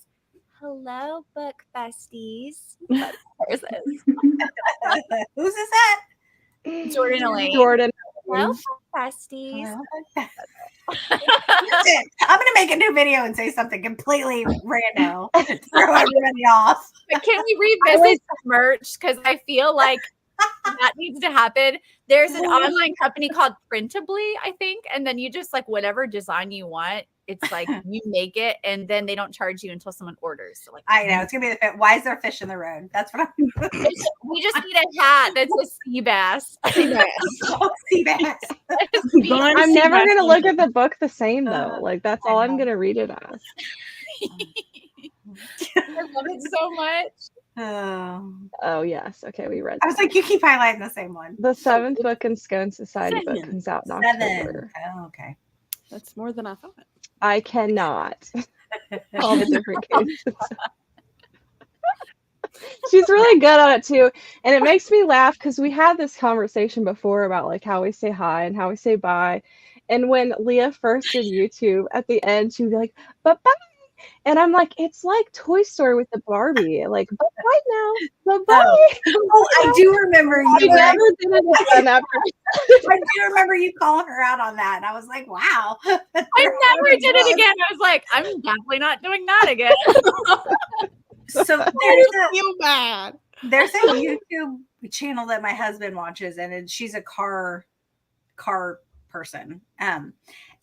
hello, book besties. That's hers is. Whose is that? Jordan Elaine. Jordan. Hello, book besties. Listen, I'm gonna make a new video and say something completely random to throw everybody off. But can we revisit merch? Because I feel like that needs to happen. There's an online company called Printably, I think, and then you just like whatever design you want. It's like you make it, and then they don't charge you until someone orders. So like, I know it's gonna be the fit. Why is there fish in the road? That's what I'm. we just need a hat that says sea bass. Sea bass. I'm never gonna look at the book the same though. Like that's all I'm gonna read it as. I love it so much. Oh yes. Okay, we read I was that. like, you keep highlighting the same one. The 7th book in Scone Society book Seven. comes out in 7. October. Oh, okay. That's more than I thought. I cannot. All the different cases. She's really good at it too. And it makes me laugh because we had this conversation before about like how we say hi and how we say bye. And when Leah first did YouTube, at the end she would be like, bye-bye. And I'm like, it's like Toy Story with the Barbie. Like, bye-bye now. Bye-bye. Oh, I do remember you. I never did it again after. I do remember you calling her out on that. And I was like, wow. I never did it again. I was like, I'm definitely not doing that again. So Feel bad. there's a YouTube channel that my husband watches, and she's a car person.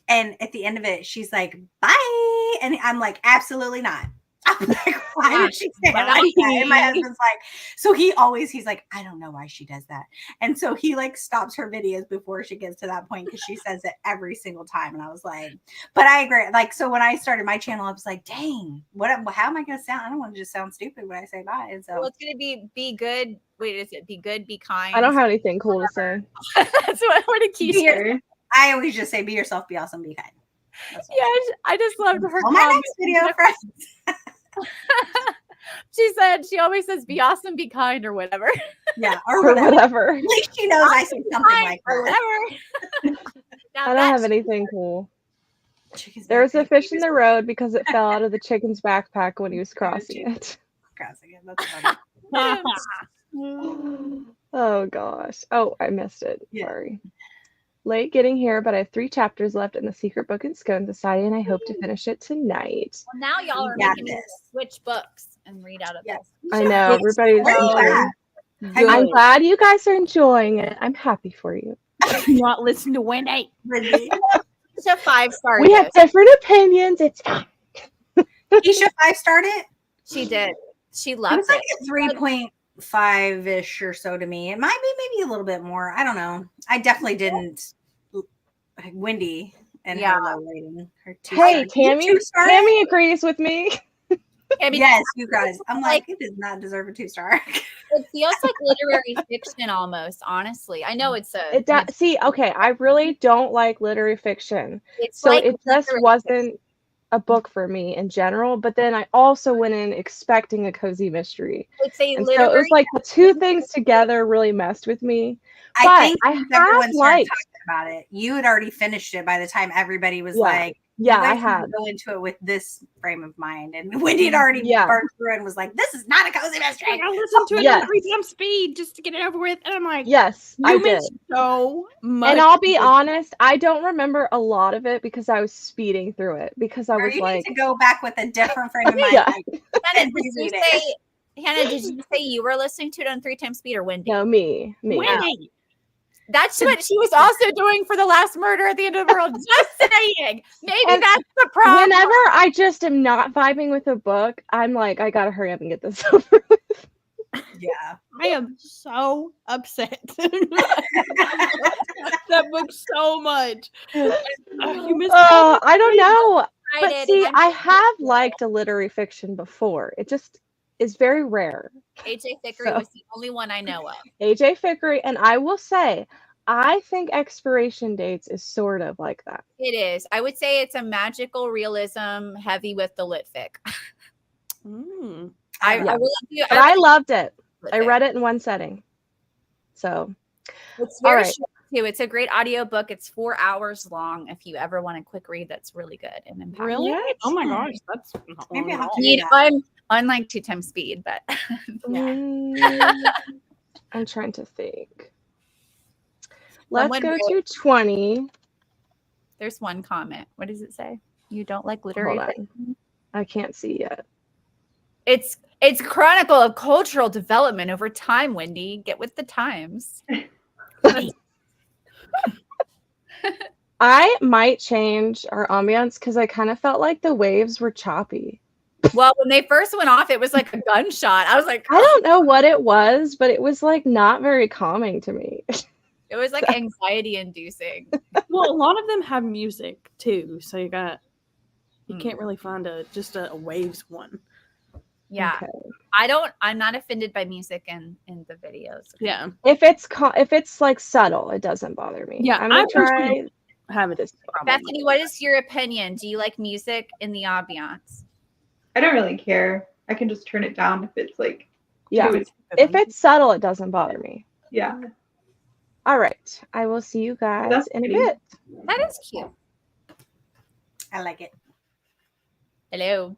And at the end of it, she's like, bye. And I'm like, absolutely not. I'm like, why did she say it like that? And my husband's like, so he's like, I don't know why she does that. And so he like stops her videos before she gets to that point because she says it every single time. And I was like, but I agree. Like, so when I started my channel, I was like, dang, how am I going to sound? I don't want to just sound stupid when I say bye. And so well, it's going to be good. Wait, is it be good, be kind? I don't have anything cool to say. That's what a Keisha. I always just say, be yourself, be awesome, be kind. Yeah, I just loved her. Oh, my next video, friends. She said she always says be awesome, be kind, or whatever. Yeah, or whatever. At least she knows I say something like that. Or whatever. I don't have anything cool. There was a fish in the road because it fell out of the chicken's backpack when he was crossing it. Crossing it. That's funny. Oh gosh. Oh, I missed it. Yeah. Sorry. Late getting here, but I have 3 chapters left in the Secret Book in Scone Society, and I hope to finish it tonight. Well, now y'all are making me switch books and read out of this. I know. Everybody's I'm glad you guys are enjoying it. I'm happy for you. Not listen to Wendy. It's a 5-star. We have different opinions. It's fine. Keisha 5-starred it? She did. She It loved was like a 3.5-ish or so to me. It might be maybe a little bit more. I don't know. I definitely didn't. Wendy and her low rating. Her 2 Hey, stars. Tammy agrees with me. Yes, you guys. I'm like, it does not deserve a 2-star. It feels like literary fiction almost, honestly. I know it's a. It does. See, okay, I really don't like literary fiction. It's so like it just wasn't a book for me in general. But then I also went in expecting a cozy mystery. It's a and literary. So it was like the 2 things together really messed with me. I think I everyone have started talking about it. You had already finished it by the time everybody was like, Yeah, you I guys had had. to go into it with this frame of mind, and Wendy had already burned through and was like, "This is not a cozy mystery." I listened to it Yes. on 3 times speed just to get it over with, and I'm like, Yes, I you did. missed so much. And I'll be honest, I don't remember a lot of it because I was speeding through it because I Or was you like, need to go back with a different frame of mind. Yeah. Like, Hannah, did you say you were listening to it on 3 times speed or Wendy? no, me. Wendy. That's what she was also doing for the last murder at the end of the world. Just saying. Maybe And that's the problem. Whenever I just am not vibing with a book, I'm like, I gotta hurry up and get this over with. yeah. I am so upset. That book so much. You missed I don't know. But Excited, see, and I have liked a literary fiction before. It just is very rare. AJ Thickery So- was the only one I know of. AJ Thickery, and I will say, I think Expiration Dates is sort of like that. It is. I would say it's a magical realism heavy with the lit fic. I Yeah. really do. But I loved it. lit I fic. read it in one setting. So, It's very right. short too. It's a great audiobook. It's 4 hours long. If you ever want a quick read, that's really good and impactful. Really? What? Oh my gosh, that's not Maybe long I'll at all. do Need that. on like 2 times speed, but I'm trying to think. Someone Let's go wrote- to 20. there's one comment. What does it say? You don't like Hold literary on. fiction? I can't see yet. It's chronicle of cultural development over time, Wendy. Get with the times. I might change our ambience because I kind of felt like the waves were choppy. Well, when they first went off, it was like a gunshot. I was like, I don't know what it was, but it was like not very calming to me. it was like anxiety inducing. Well, a lot of them have music too, so you can't really find just a waves one. Yeah. Okay. I'm not offended by music in the videos. Yeah. If it's like subtle, it doesn't bother me. Yeah, I'm gonna I try personally have it. this. Bethany, what is your opinion? Do you like music in the ambiance? I don't really care. I can just turn it down if it's like, Yeah. too- If it's subtle, it doesn't bother me. yeah. All right. I will see you guys That's in a pretty. bit. That is cute. I like it. Hello.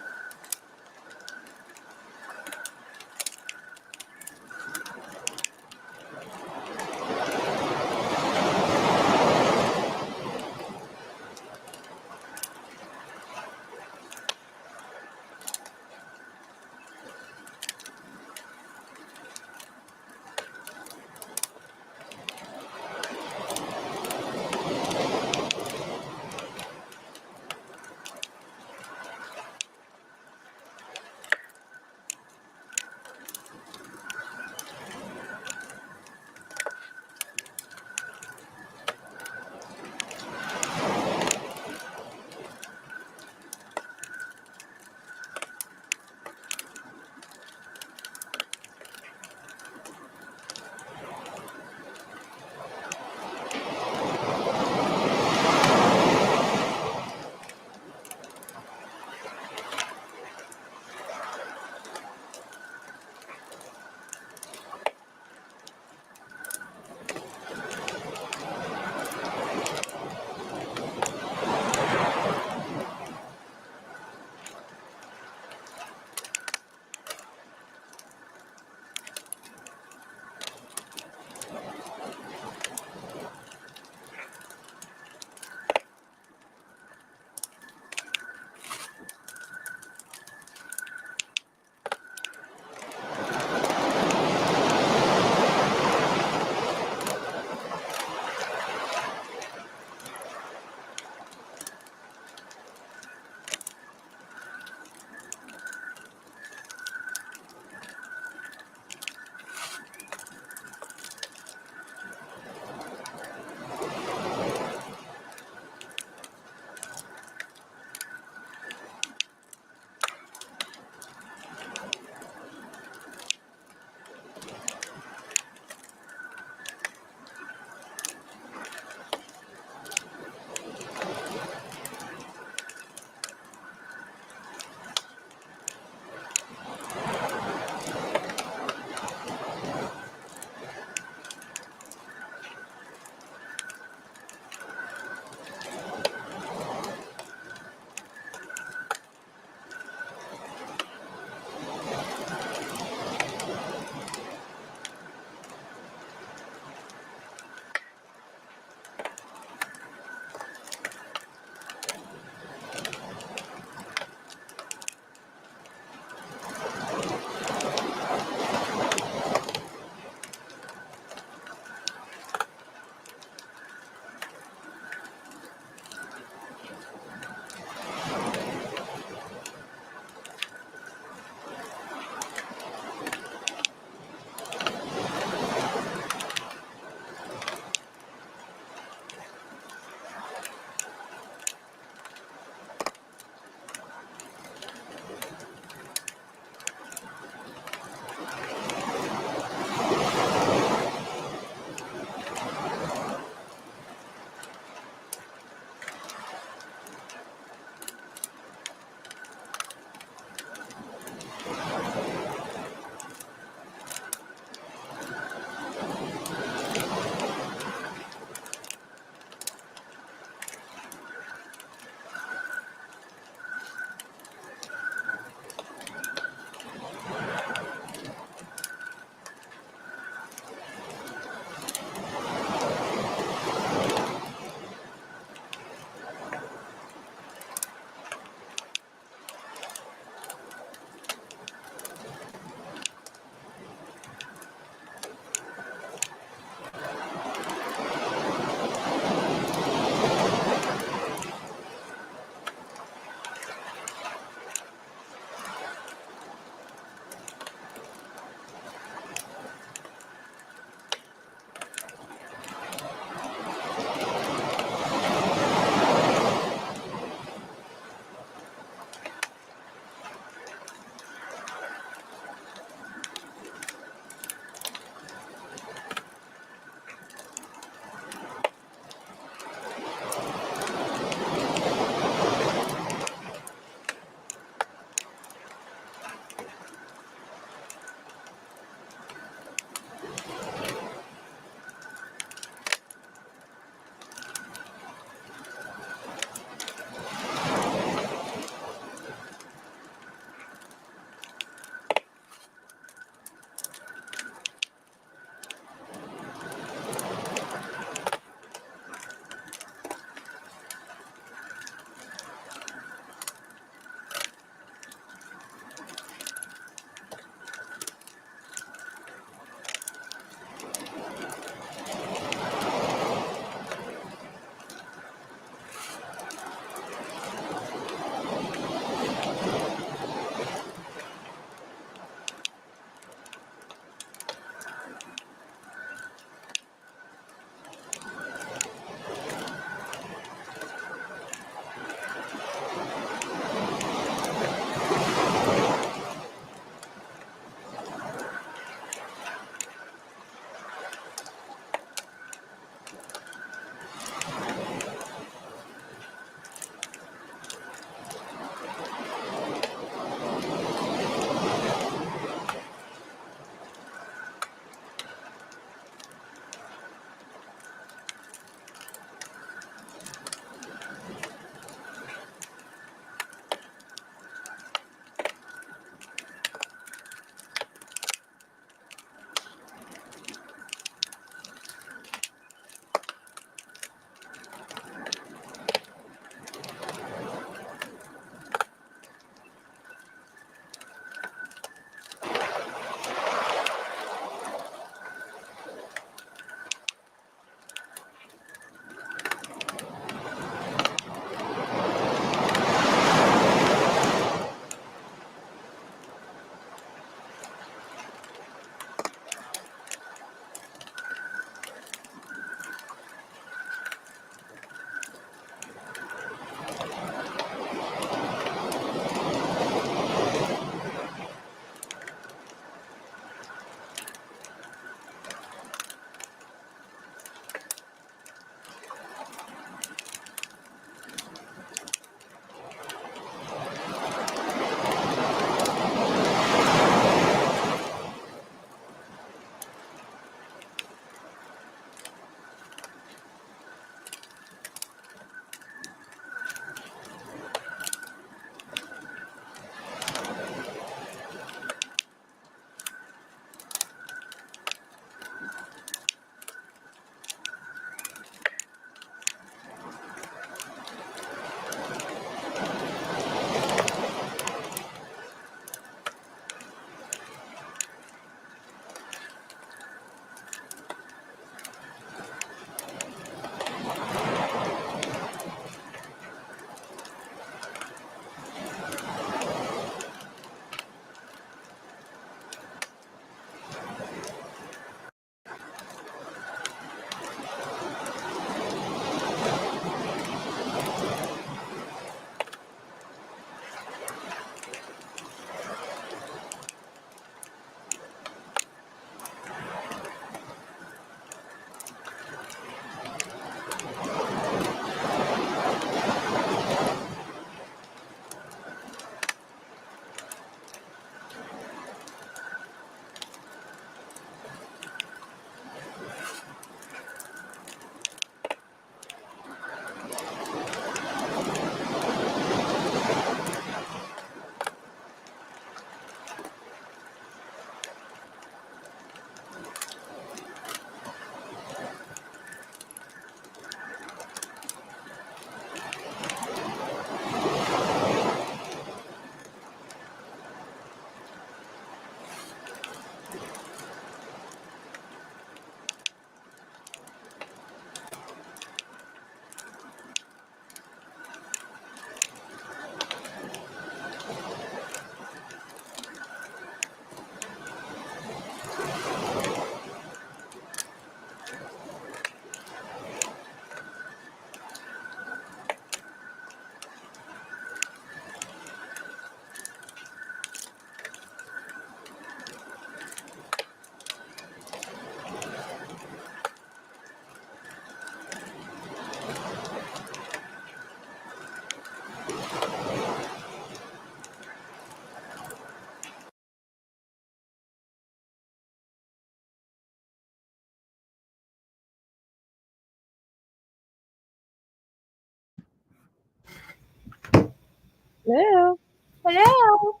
Hello. Hello.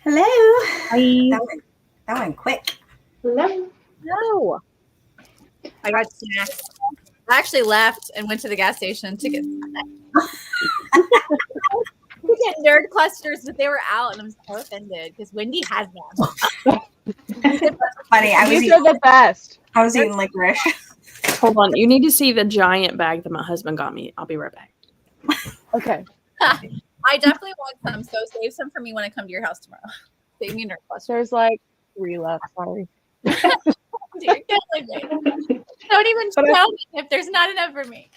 Hello. Hi. That went quick. Hello. No. I got snacks. I actually left and went to the gas station to get nerd clusters, but they were out, and I'm so offended because Wendy has them. Funny. These are the best. I was eating licorice. Hold on. You need to see the giant bag that my husband got me. I'll be right back. Okay. I definitely want some, so save some for me when I come to your house tomorrow. Save me a nerd cluster. There's like 3 left. Sorry. Dude, don't leave me. Don't even But tell me if there's not enough for me.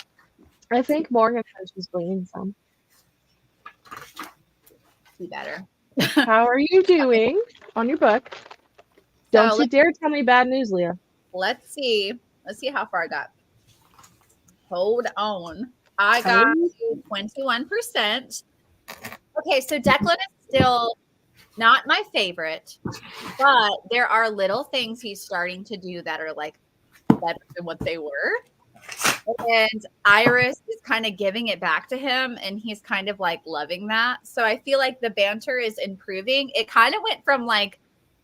I think Morgan said she's bringing some. Be better. How are you doing on your book? Don't you dare tell me bad news, Leah. Let's see. Let's see how far I got. Hold on. I got 21%. Okay, so Declan is still not my favorite, but there are little things he's starting to do that are like better than what they were. And Iris is kind of giving it back to him, and he's kind of like loving that. So I feel like the banter is improving. It kind of went from like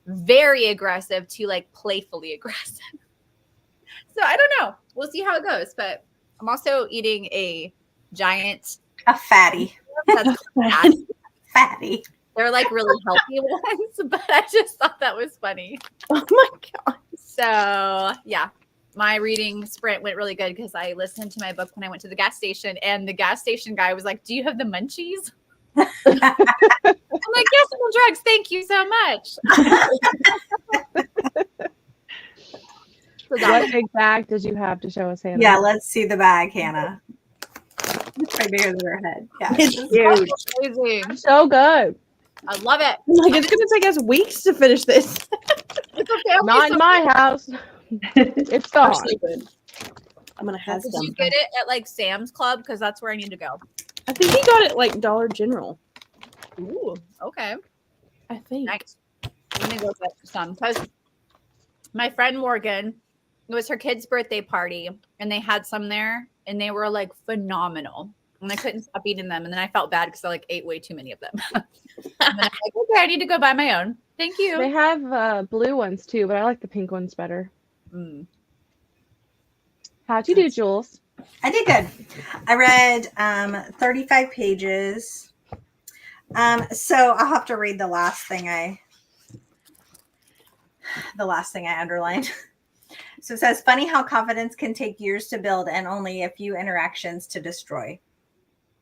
very aggressive to like playfully aggressive. So I don't know. We'll see how it goes. But I'm also eating a giant fatty. That's fatty. They're like really healthy ones, but I just thought that was funny. Oh my god. So yeah, my reading sprint went really good because I listened to my book when I went to the gas station, and the gas station guy was like, "Do you have the munchies?" I'm like, "Yes, I'm on drugs. Thank you so much." So What big bag did you have to show us, Hannah? Yeah, let's see the bag, Hannah. It's way bigger than her head. Yeah, It's huge. amazing. So good. I love it. Like, it's gonna take us weeks to finish this. It's a family Not in my house. It's Oh, gone. so good. I'm gonna have Did some. you get it at like Sam's Club? Because that's where I need to go. I think he got it like Dollar General. Ooh, okay. I think. Nice. I'm gonna go get some because my friend Morgan, it was her kid's birthday party, and they had some there, and they were like phenomenal. And I couldn't stop eating them, and then I felt bad because I like ate way too many of them. And then I'm like, okay, I need to go buy my own. Thank you. They have blue ones too, but I like the pink ones better. Mm. How'd you do, Jules? I did good. I read 35 pages. So I'll have to read the last thing I underlined. So it says, funny how confidence can take years to build and only a few interactions to destroy.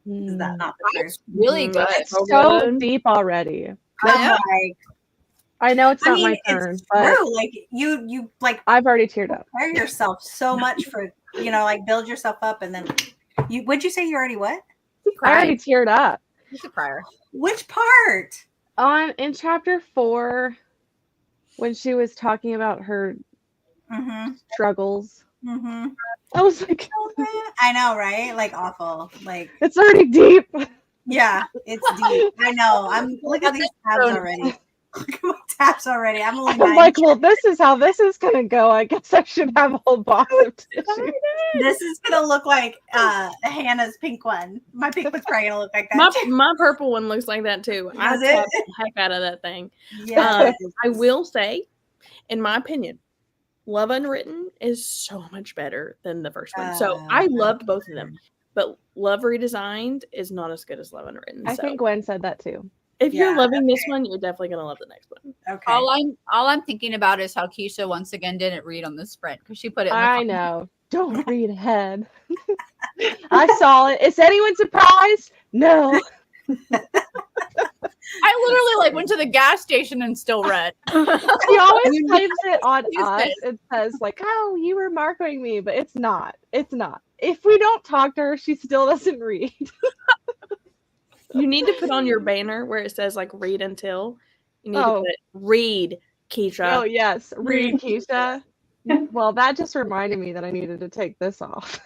Is that not the truth? That's really good. It's so deep already. I know it's not my turn, but true. Like you like I've already teared up. prepare yourself so much for, like build yourself up, and then would you say you already what? I already teared up. He's a crier. Which part? In chapter 4, when she was talking about her struggles. I was like, I know, right? Like awful. Like it's already deep. yeah, it's deep. I know. I'm look at these tabs already. Look at my tabs already. I'm only I'm like, well, this is how this is gonna go. I guess I should have a whole box of tissue. This is gonna look like Hannah's pink one. My pink one's probably gonna look like that. My purple one looks like that too. I Does tapped it? the heck out of that thing. Yeah. I will say, in my opinion, Love Unwritten is so much better than the first one. So I loved both of them, but Love Redesigned is not as good as Love Unwritten. I think Gwen said that too. If you're loving this one, you're definitely gonna love the next one. Okay. All I'm thinking about is how Keisha once again didn't read on the sprint because she put it. I know. Don't read ahead. I saw it. Is anyone surprised? No. I literally went to the gas station and still read. She always claims it on us. It says like, "Oh, you were marking me," but it's not. It's not. If we don't talk to her, she still doesn't read. You need to put on your banner where it says like "read until." You need to put "read, Keisha." Oh yes, read, Keisha. Well, that just reminded me that I needed to take this off.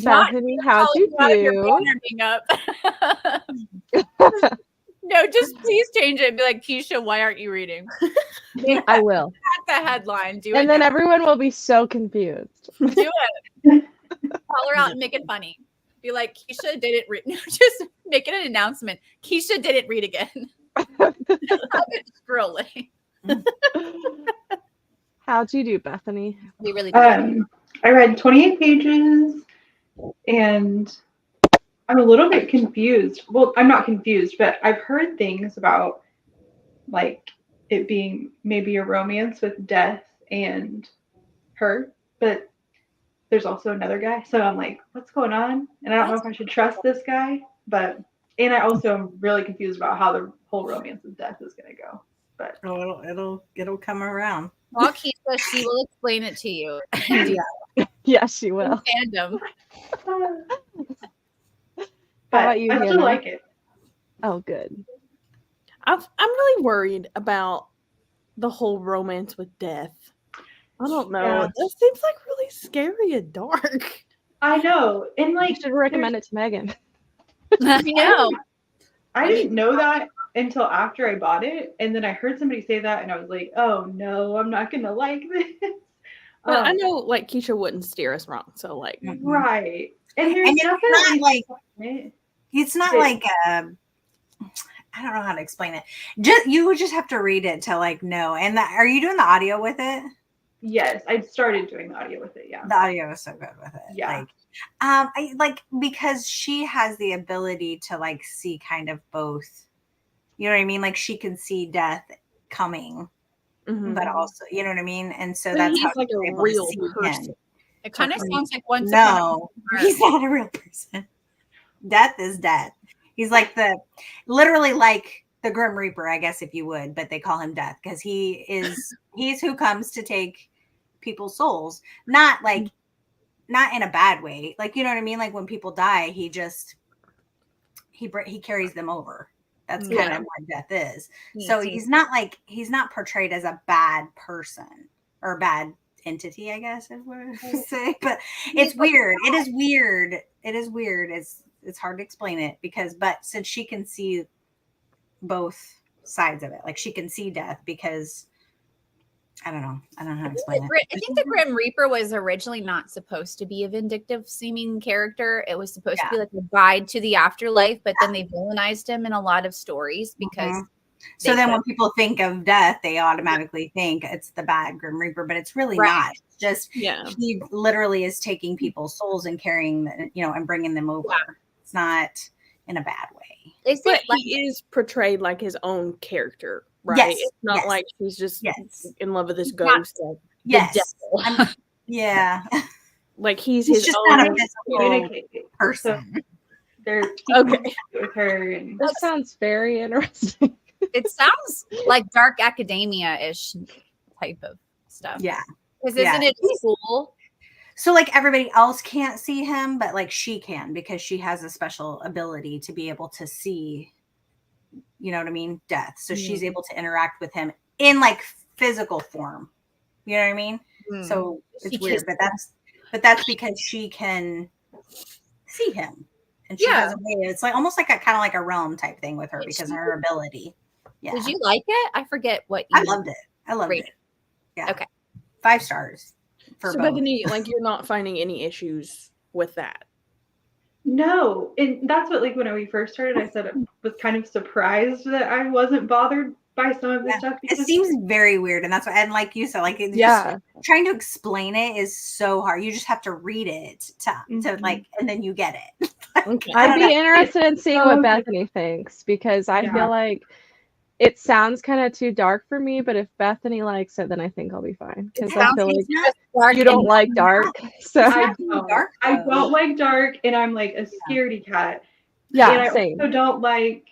Bethany, how'd you do? No, just please change it and be like, Keisha, why aren't you reading? I will. That's the headline. Do it. And then everyone will be so confused. Do it. Call her out and make it funny. Be like, Keisha didn't read. Just make it an announcement. Keisha didn't read again. I've been scrolling. How'd you do, Bethany? We really did. I read 28 pages, and I'm a little bit confused. Well, I'm not confused, but I've heard things about like it being maybe a romance with Death and her, but there's also another guy. So I'm like, what's going on? And I don't know if I should trust this guy, and I also am really confused about how the whole romance with Death is going to go. But it'll come around. Well, Keisha, she will explain it to you. Yes, she will. Fandom. but about you, I still Hannah? like it. Oh, good. I'm really worried about the whole romance with Death. I don't know. Yeah. That seems like really scary and dark. I know. And You like, should recommend it to Megan. I know. I didn't know that until after I bought it. And then I heard somebody say that, and I was like, oh no, I'm not going to like this. But I know, like, Keisha wouldn't steer us wrong. So, like, Right. And there's And it's definitely not like it's not like I don't know how to explain it. You would just have to read it to like know. And are you doing the audio with it? Yes, I started doing the audio with it. Yeah. The audio is so good with it. Yeah. Like, I like because she has the ability to like see kind of both. You know what I mean? Like she can see Death coming, but also, you know what I mean? And so that's how he's like she's a able real to see person. him. It kind of sounds like Once Upon a No, he's not a real person. Death is Death. He's like literally like the Grim Reaper, I guess, if you would, but they call him Death because he's who comes to take people's souls. Not in a bad way. Like, you know what I mean? Like when people die, he carries them over. That's kind of what Death is. So he's not portrayed as a bad person or a bad entity, I guess is what I would say. But it's weird. It is weird. It is weird. It's hard to explain it but since she can see both sides of it, like she can see Death because I don't know how to explain it. I think the Grim Reaper was originally not supposed to be a vindictive seeming character. It was supposed to be like a guide to the afterlife, but then they villainized him in a lot of stories because so then when people think of Death, they automatically think it's the bad Grim Reaper, but it's really not. It's just he literally is taking people's souls and carrying them, and bringing them over. It's not in a bad way. But he is portrayed like his own character, right? Yes, it's not like he's just in love with this ghost. Yeah. Like he's He's his just own not a physical person. So they're with her. And That sounds very interesting. It sounds like dark academia-ish type of stuff. Yeah. Because isn't it school? So like everybody else can't see him, but like she can because she has a special ability to be able to see, you know what I mean? Death. So she's able to interact with him in like physical form. You know what I mean? So it's weird, but that's because she can see him. And she has a way. It's like almost like kind of like a realm type thing with her because of her ability. Yeah. Did you like it? I forget what you I loved it. Yeah. Okay. 5 stars. So Bethany, like you're not finding any issues with that. No, and that's what when we first started, I said I was kind of surprised that I wasn't bothered by some of this stuff because it seems very weird, and that's what. And like you said, like just trying to explain it is so hard. You just have to read it to like, and then you get it. I'd be interested in seeing what Bethany thinks because I feel like it sounds kind of too dark for me, but if Bethany likes it, then I think I'll be fine because I feel like you don't like dark. So I don't like dark, and I'm like a scaredy cat. Yeah, and I same. also don't like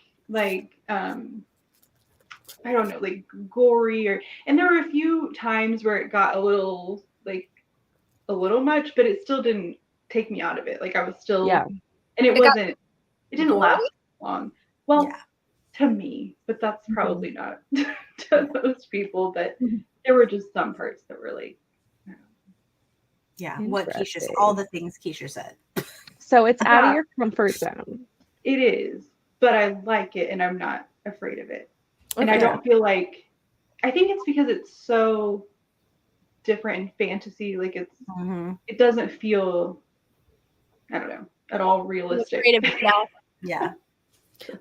I don't know, like gory and there were a few times where it got a little much, but it still didn't take me out of it. Like I was still and it didn't last long. Well, to me, but that's probably not to most people, but there were just some parts that were like what Keisha said, all the things Keisha said. So it's out of your comfort zone. It is, but I like it and I'm not afraid of it. And I don't feel like, I think it's because it's so different in fantasy. Like it doesn't feel, I don't know. at all realistic. Creative block. Yeah.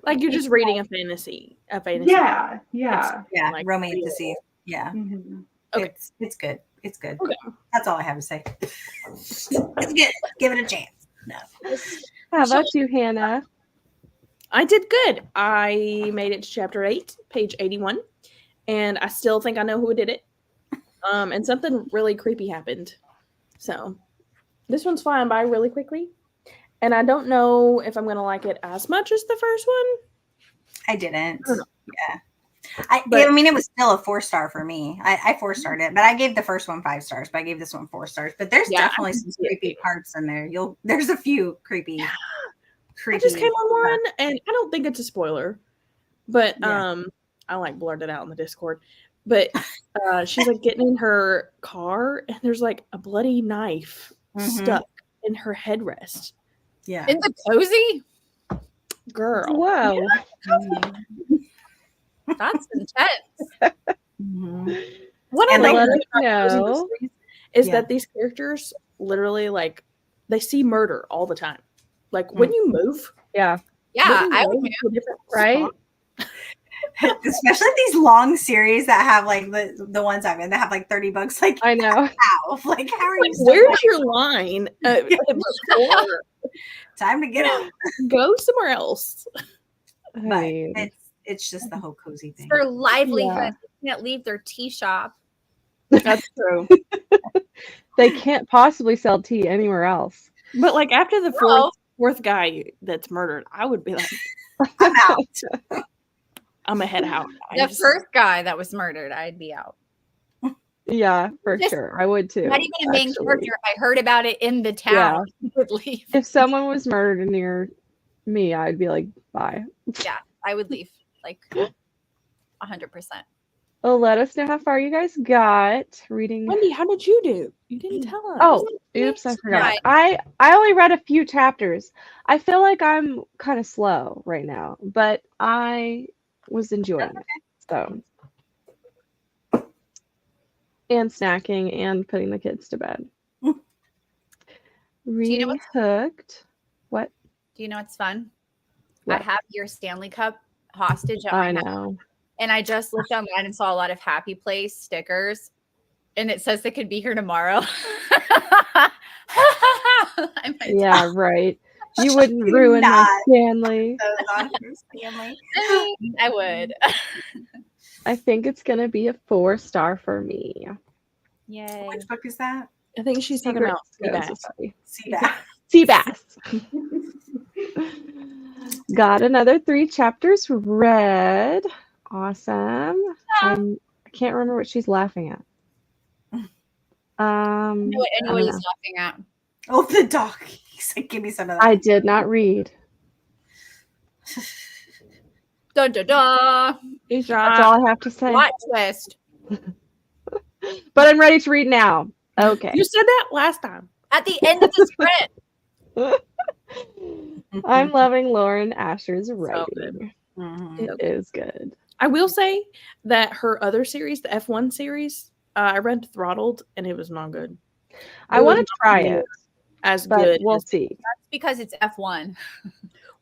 Like you're just reading a fantasy. Yeah, yeah. Yeah. Like, Romantasy. Yeah. Mhm. Okay. It's good. It's good. Okay. That's all I have to say. It's good. Give it a chance. No. How about you, Hannah? I did good. I made it to chapter 8, page 81, and I still think I know who did it. And something really creepy happened. So this one's flying by really quickly. And I don't know if I'm gonna like it as much as the first one. I didn't. I don't know. Yeah. I mean, it was still a 4-star for me. I 4-starred it, but I gave the first one 5 stars, but I gave this one 4 stars. But there's definitely some creepy parts in there. There's a few creepy. I just came on one, and I don't think it's a spoiler, but I like blurted out in the Discord. But she's like getting in her car, and there's like a bloody knife stuck in her headrest. Yeah. In the cozy? Girl. Whoa. That's intense. What And I let like us know is that these characters literally like they see murder all the time. Like when you move, Yeah. Yeah, I would move to a different Right? spot. Especially these long series that have like the ones I'm in that have like 30 books. Like, I know. how? Like, how are you? Where's your line? Before? Time to get up. Go somewhere else. I But mean, it's just the whole cozy thing. their livelihood. Yeah. They can't leave their tea shop. That's true. they can't possibly sell tea anywhere else. But like after the fourth guy that's murdered, I would be like, I'm out. I'm gonna head out. The first guy that was murdered, I'd be out. Yeah, for Just sure. I would too. Not even a main actually. character. If I heard about it in the town, I would leave. If someone was murdered near me, I'd be like, bye. Yeah, I would leave. Like 100%. Well, let us know how far you guys got reading. Wendy, how did you do? You didn't tell us. Oh, oops, I forgot. Right. I only read a few chapters. I feel like I'm kind of slow right now, but I was enjoying it. So, and snacking and putting the kids to bed. Reading Hooked. What? Do you know what's fun? What? I have your Stanley Cup hostage at I my house. know. And I just looked online and saw a lot of Happy Place stickers. And it says they could be here tomorrow. Yeah, right. You wouldn't ruin my Stanley. I would. I think it's going to be a 4-star for me. Yay. Which book is that? I think she's talking about Sea Bass. Got another 3 chapters read. Awesome. I can't remember what she's laughing at. I know what anybody's laughing at. Oh, the dog. He's like, give me some of that. I did not read. Dun, dun, dun. That's all I have to say. Plot twist. But I'm ready to read now. Okay. You said that last time. At the end of the sprint. I'm loving Lauren Asher's writing. good. It is good. I will say that her other series, the F1 series, I read Throttled, and it was not good. I want to try it. As but good. We'll see. That's because it's F1.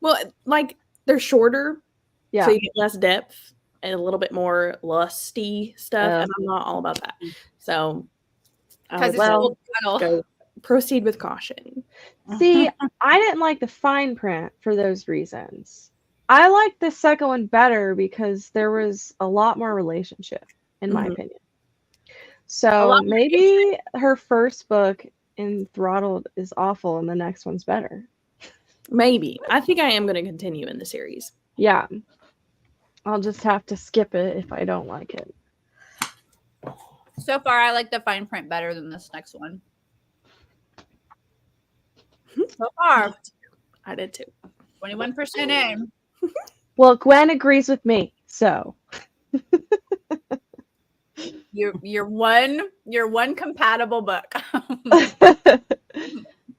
Well, like they're shorter, Yeah. so you get less depth and a little bit more lusty stuff, and I'm not all about that. So, Because it's go proceed with caution. See, I didn't like the fine print for those reasons. I liked the second one better because there was a lot more relationship, in my opinion. So maybe her first book in Throttled is awful and the next one's better. Maybe. I think I am going to continue in the series. Yeah. I'll just have to skip it if I don't like it. So far, I like the fine print better than this next one. So far, I did too. 21% in. Well, Gwen agrees with me, so You're one compatible book.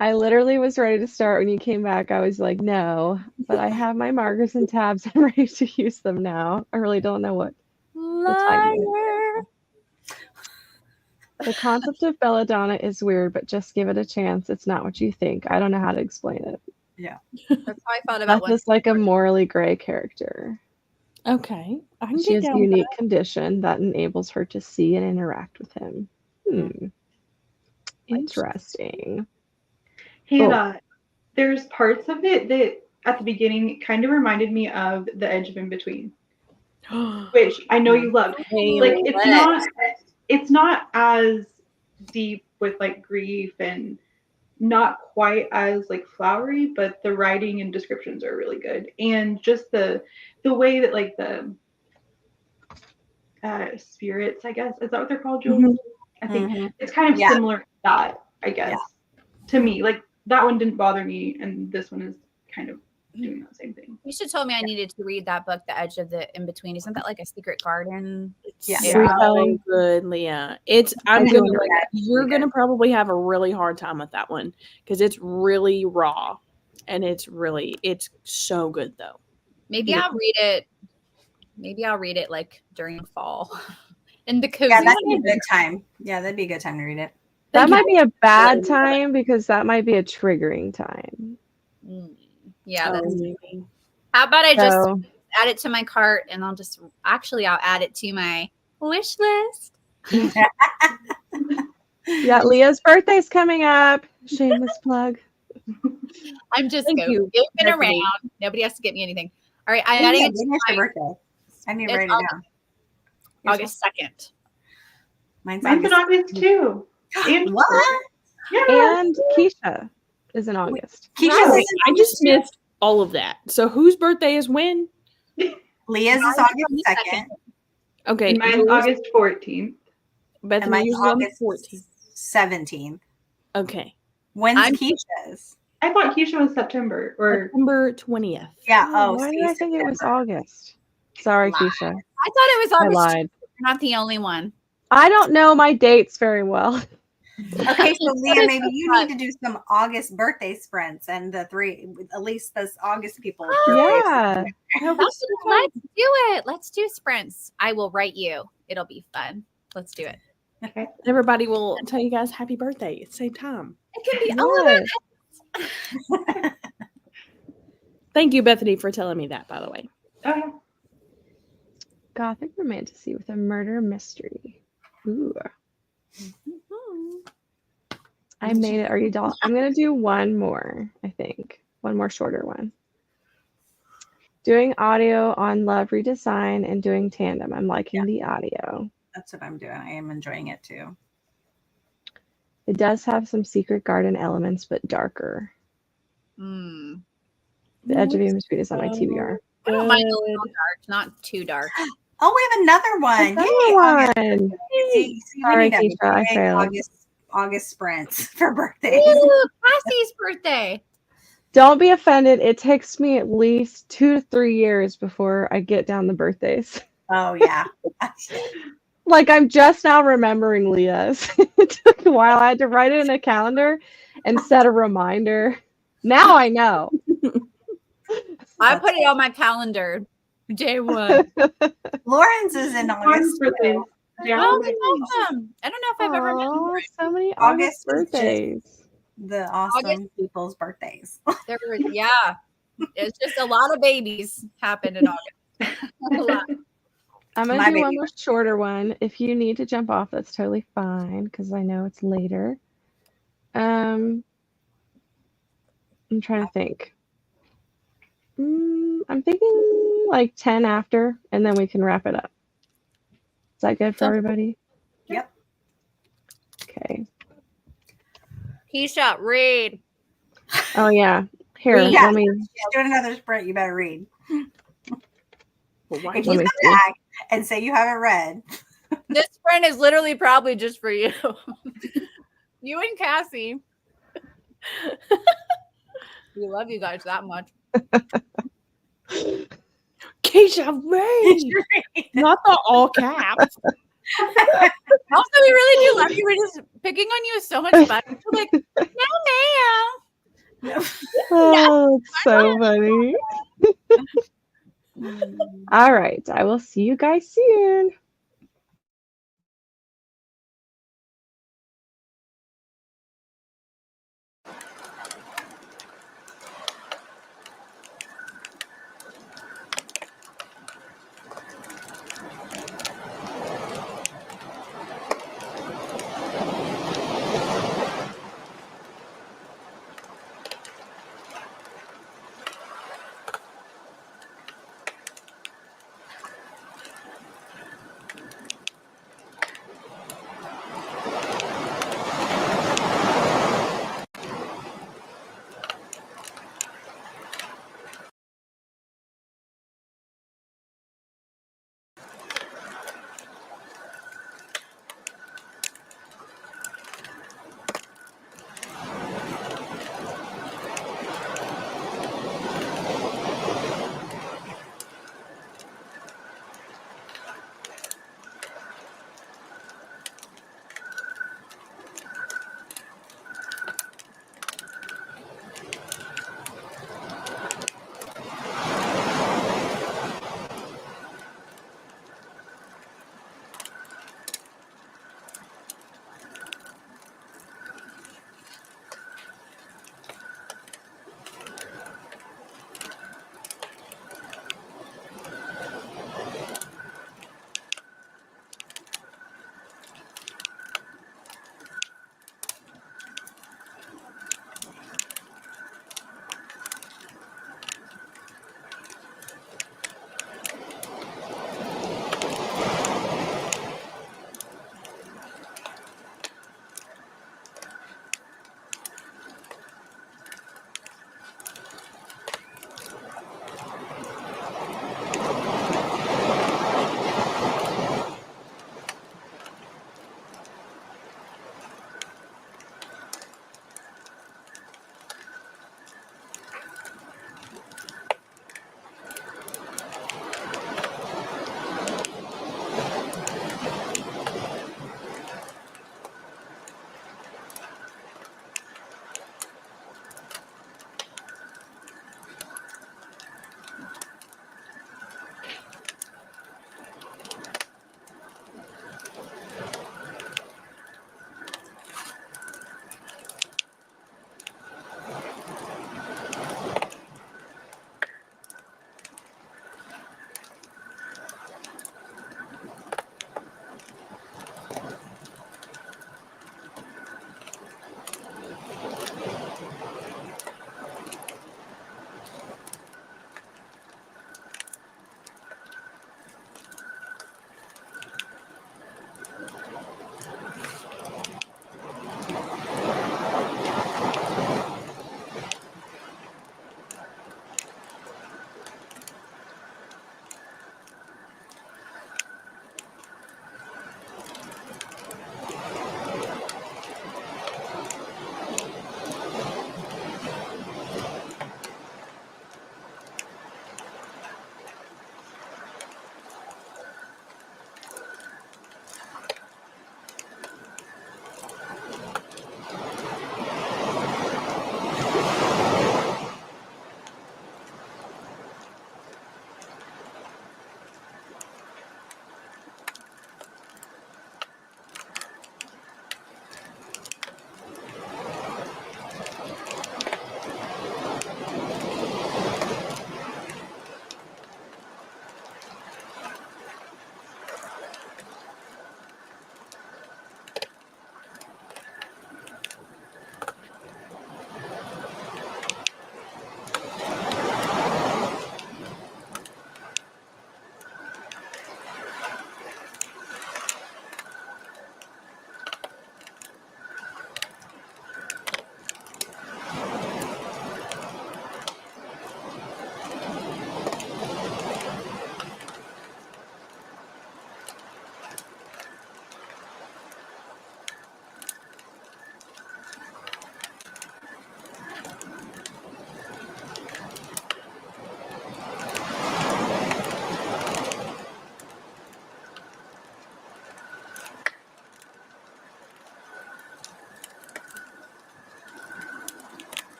I literally was ready to start when you came back. I was like, no, but I have my markers and tabs. I'm ready to use them now. I really don't know what the time is. The concept of belladonna is weird, but just give it a chance. It's not what you think. I don't know how to explain it. That's how I felt about Beth one. is like a morally gray character. Okay, I can She get has a down with unique that. condition that enables her to see and interact with him. Interesting. Hannah, there's parts of it that at the beginning kind of reminded me of The Edge of In Between, which I know you loved. Hey, Like let's- it's not as deep with like grief and not quite as like flowery, but the writing and descriptions are really good. And just the way that like the spirits, I guess, is that what they're called, Jules? Mhm. I think Mhm. it's kind of Yeah. similar to that, I guess. To me, like that one didn't bother me, and this one is kind of doing that same thing. You should told me I needed to read that book, The Edge of the In Between. Isn't that like a secret garden? Yeah. So Retelling. good, Leah. I'm doing gonna that. like you're Really gonna probably have a really hard time with that one because it's really raw and it's so good though. Maybe Yeah. I'll read it. Maybe I'll read it like during fall. In the cozy. Yeah, that'd be a good time. Yeah, that'd be a good time to read it. That Thank you. might be a bad time because that might be a triggering time. Yeah, Oh, that's maybe. how about I just So add it to my cart and I'll add it to my wish list. yeah, Leah's birthday's coming up. Shameless plug. I'm just Thank going. you, It's been Bethany. around. Nobody has to get me anything. All right, I'm Yeah, adding it when is your birthday? I need to It's write it down. August 2nd. Mine's Mine's in August too. And What? yeah. And Keisha is in August. Keisha's Right. is I just missed all of that. So whose birthday is when? Leah's is Mine's August on the 2nd. Okay, And mine's Jules, August 14th. And Bethany mine's is on the August 14th. 17th. Okay, When's I'm- Keisha's? I thought Keisha was September or September 20th. Yeah. Oh, Oh, why see, did I think it was September. August? Sorry, Lied. Keisha. I thought it was I August. lied. You're not the only one. I don't know my dates very well. Okay, so Leah, maybe you need to do some August birthday sprints and at least those August people. Yeah. Let's do it. Let's do sprints. I will write you. It'll be fun. Let's do it. okay. Everybody will tell you guys happy birthday at the same time. It can be all about Yes. Thank you, Bethany, for telling me that, by the way. Okay. Gothic romantasy with a murder mystery. Ooh. I made it. Are you doll? I'm gonna do one more, I think. One more shorter one. Doing audio on Love Redesign and doing tandem. I'm liking the audio. That's what I'm doing. I am enjoying it too. It does have some secret garden elements, but darker. Mm. The Edge of In Between is on my TBR. I don't mind a little dark, not too dark. Oh, we have another one. Another Yay, one. See, we Sorry, need to have Keisha, I big failed. August sprints for birthdays. Ooh, Cassie's birthday. Don't be offended. It takes me at least 2 to 3 years before I get down the birthdays. Oh yeah. Like I'm just now remembering Leah's. It took a while. I had to write it in a calendar and set a reminder. Now I know. I put it on my calendar. Day one. Lauren's is in Lauren's August. birthday. too. Yeah. Oh, that's awesome. I don't know if I've ever met Aw, so many August August is just- birthdays. The awesome people's birthdays. there were, yeah. It's just a lot of babies happened in August. A lot. I'm gonna My do one baby more shorter one. If you need to jump off, that's totally fine because I know it's later. I'm trying to think. I'm thinking like 10 after, and then we can wrap it up. Is that good for everybody? Yep. Okay. Keisha, read. Oh yeah. Here, Yeah. let me. She's doing another sprint. You better read. Well, why If Let you me come see. back and say you haven't read, This sprint is literally probably just for you. You and Cassie. We love you guys that much. Keisha, read. Not the all caps. Also, we really do love you. We're just picking on you is so much fun. We're like, no, ma'am. Oh, it's so funny. All right. I will see you guys soon.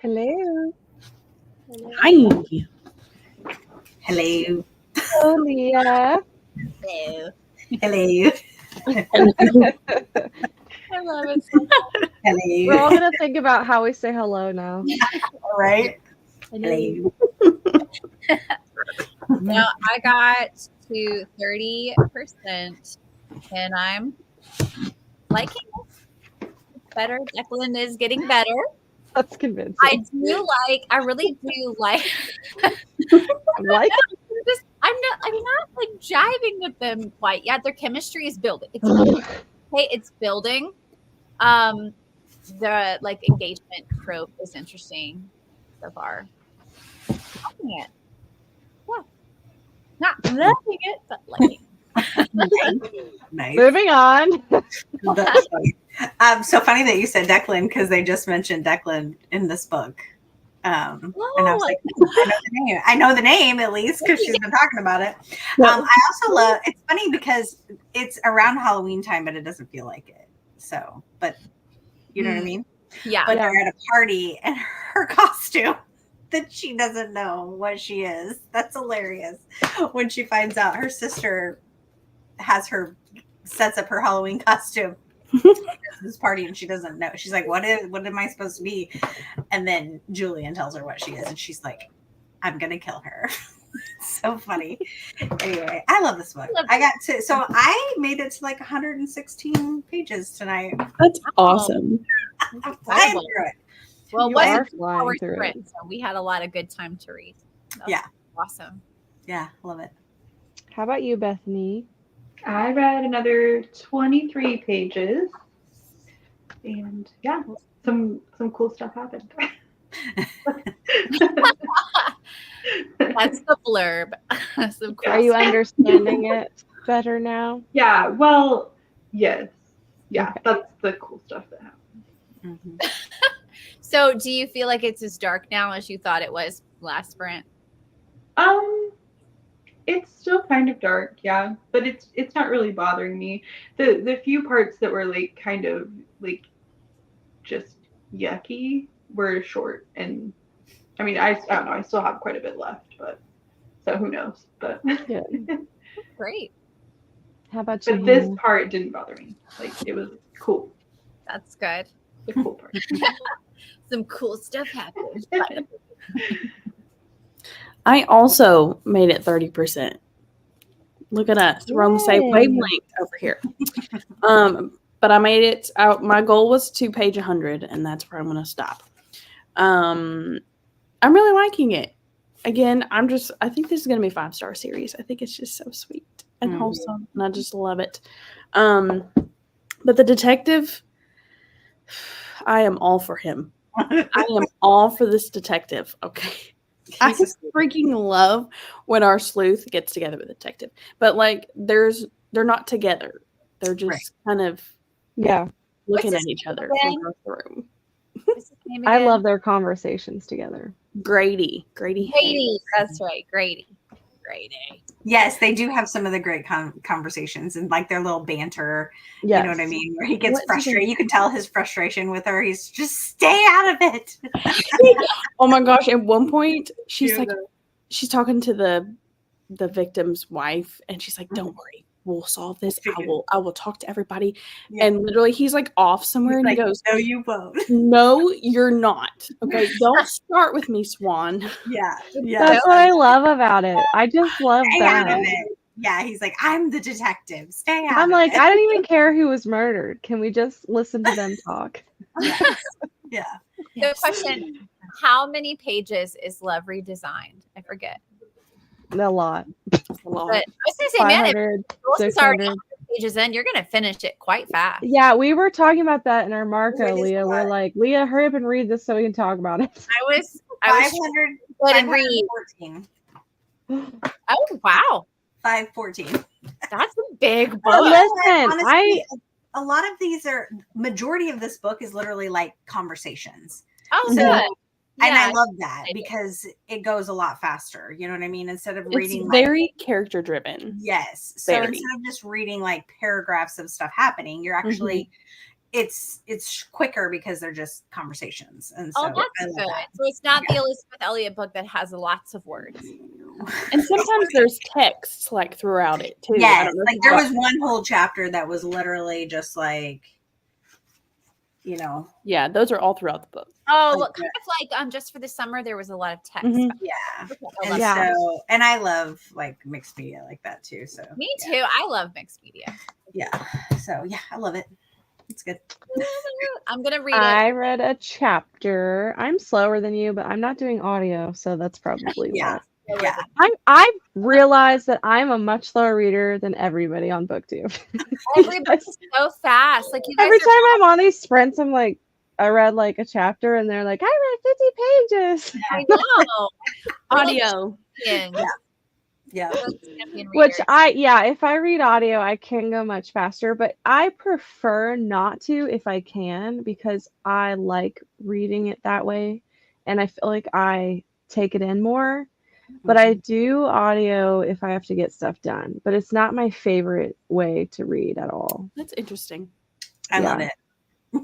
Hello. Hi. Hello. Hello, Leah. Hello. Hello. I love it so much. We're all Hello. gonna think about how we say hello now. All right. Hello. Now I got to 30%, and I'm liking it. Better. Declan is getting better. That's convincing. I really do like. I'm like, I'm not like jiving with them quite yet. Their chemistry is building. It's building. The like engagement trope is interesting so far. Liking it. Yeah. Not loving it, but liking it. Nice. moving on. That's funny. So funny that you said Declan because they just mentioned Declan in this book. And I was like, I know the name. I know the name at least because she's been talking about it. I also love. It's funny because it's around Halloween time, but it doesn't feel like it. So, but you know what I mean? Yeah. But they're at a party and her costume that she doesn't know what she is. That's hilarious. When she finds out her sister sets up her Halloween costume this party and she doesn't know. She's like, what am I supposed to be? And then Julian tells her what she is and she's like, I'm gonna kill her. So funny. Anyway, I love this book. I made it to like 116 pages tonight. That's awesome. I'm flying through it. Well, You it are wasn't flying our through sprint, it. so we had a lot of good time to read. Yeah. Awesome. Yeah, love it. How about you, Bethany? I read another 23 pages, and yeah, some cool stuff happened. That's the blurb. Some cool Are you stuff. understanding it better now? Yeah, well, yes. Yeah, Okay. that's the cool stuff that happened. Mm-hmm. So, do you feel like it's as dark now as you thought it was last sprint? It's still kind of dark, yeah, but it's not really bothering me. The few parts that were like kind of like just yucky were short, and I mean I don't know, I still have quite a bit left, but so who knows? But Yeah. Great. How about you? but this Hannah? part didn't bother me. Like it was cool. That's good. The cool part. Some cool stuff happened. I also made it 30%. Look at us. We're on the same Yay. wavelength over here. But I made it out. My goal was to page 100, and that's where I'm going to stop. I'm really liking it. Again, I think this is going to be a 5-star series. I think it's just so sweet and wholesome, and I just love it. But the detective, I am all for him. I am all for this detective. Okay. I freaking love when our sleuth gets together with a detective, but like they're not together. They're just kind of looking at each other from across the room. What's his name I again? love their conversations together. Grady. That's right. Grady. Yes, they do have some of the great conversations and like their little banter. Yes. You know what I mean? Where he gets frustrated. You can tell his frustration with her. He's just stay out of it. Oh my gosh! At one point, she's she's talking to the victim's wife, and she's like, "Don't worry, we'll solve this. I will talk to everybody." Yeah. And literally, he's like off somewhere, and he goes, "No, you won't. No, you're not. Okay, don't start with me, Swan." Yeah. That's what I love about it. I just love that. Yeah, he's like, I'm the detective. Stay out. I'm like, I don't even care who was murdered. Can we just listen to them talk? Yeah. The question: how many pages is Love redesigned? I forget. A lot. But I was gonna say, man, if it's already 100 pages in, you're gonna finish it quite fast. Yeah, we were talking about that in our Marco, Leah. We're like, Leah, hurry up and read this so we can talk about it. I was 514. Oh wow. 514. That's a big book. Listen, honestly, a lot of these majority of this book is literally like conversations. Oh, good. And I love that because it goes a lot faster. You know what I mean? Instead of reading, it's very character driven. Yes. So instead of just reading like paragraphs of stuff happening, you're actually it's quicker because they're just conversations, and so Oh, I that's love good. that. So it's not the Elizabeth Elliot book that has lots of words. And sometimes there's texts like throughout it too. I Yes, don't know if like you there got- was one whole chapter that was literally just like, Yeah, those are all throughout the book. Oh, Like well, kind of like just for the summer, there was a lot of text. Mhm. yeah. I And love Yeah. that. so, and I love like mixed media like that too. So Me too. I love mixed media. yeah. So yeah, I love it. It's good. I'm gonna read it. I read a chapter. I'm slower than you, but I'm not doing audio, so that's probably Yeah. why. Yeah. I realized that I'm a much slower reader than everybody on BookTube. Everybody's so fast. Like you guys Every are time I'm on these sprints, I'm like, I read like a chapter, and they're like, I read 50 pages. I know. Audio. Champions. Yeah. We're champion Which readers. if I read audio, I can go much faster, but I prefer not to if I can because I like reading it that way, and I feel like I take it in more. But I do audio if I have to get stuff done. But it's not my favorite way to read at all. That's interesting. I love Yeah. it.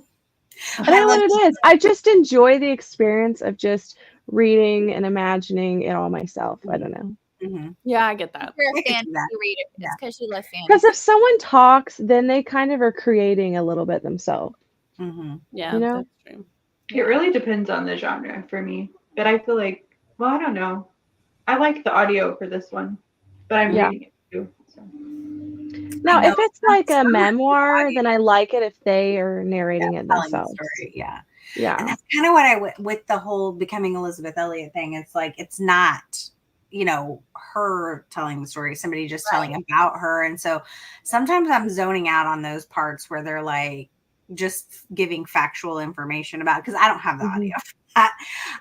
I don't know what it is. I just enjoy the experience of just reading and imagining it all myself. I don't know. Mhm. Yeah, I get that. You're I a can see fantasy that. reader. Yeah. It's because you love Because fantasy. if someone talks, then they kind of are creating a little bit themselves. Mhm. Yeah, You know? that's true. It really depends on the genre for me. But I feel like, well, I don't know. I like the audio for this one, but I'm Yeah. reading it too. So. Now, I know if it's like a some memoir, audio- then I like it if they are narrating it telling the themselves. story. Yeah. And Yeah. that's kind of what I with the whole becoming Elizabeth Elliot thing. It's like it's not, her telling the story, somebody just telling about her. And so sometimes I'm zoning out on those parts where they're like just giving factual information about because I don't have the Mhm. audio. I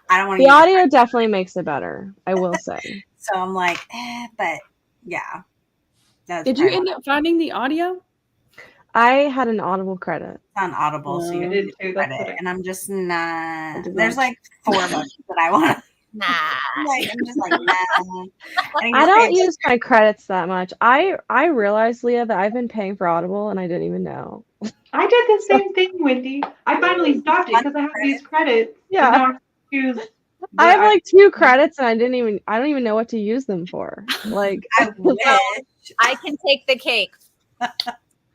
don't want to The use it. audio definitely makes it better, I will say. So I'm like, but yeah. That's Did you kind of end up finding the audio? I had an Audible credit. on Audible, so I you did too. That's what credit, and I'm just not. did There's not. like 4 books that I want. Nah. I'm just like, nah. I don't use my credits that much. I realized, Leah, that I've been paying for Audible and I didn't even know. I did the same thing, Wendy. I finally stopped it because I have these credits. Yeah. And now I have to choose. I have like 2 credits and I don't even know what to use them for. Like I wish. I can take the cake.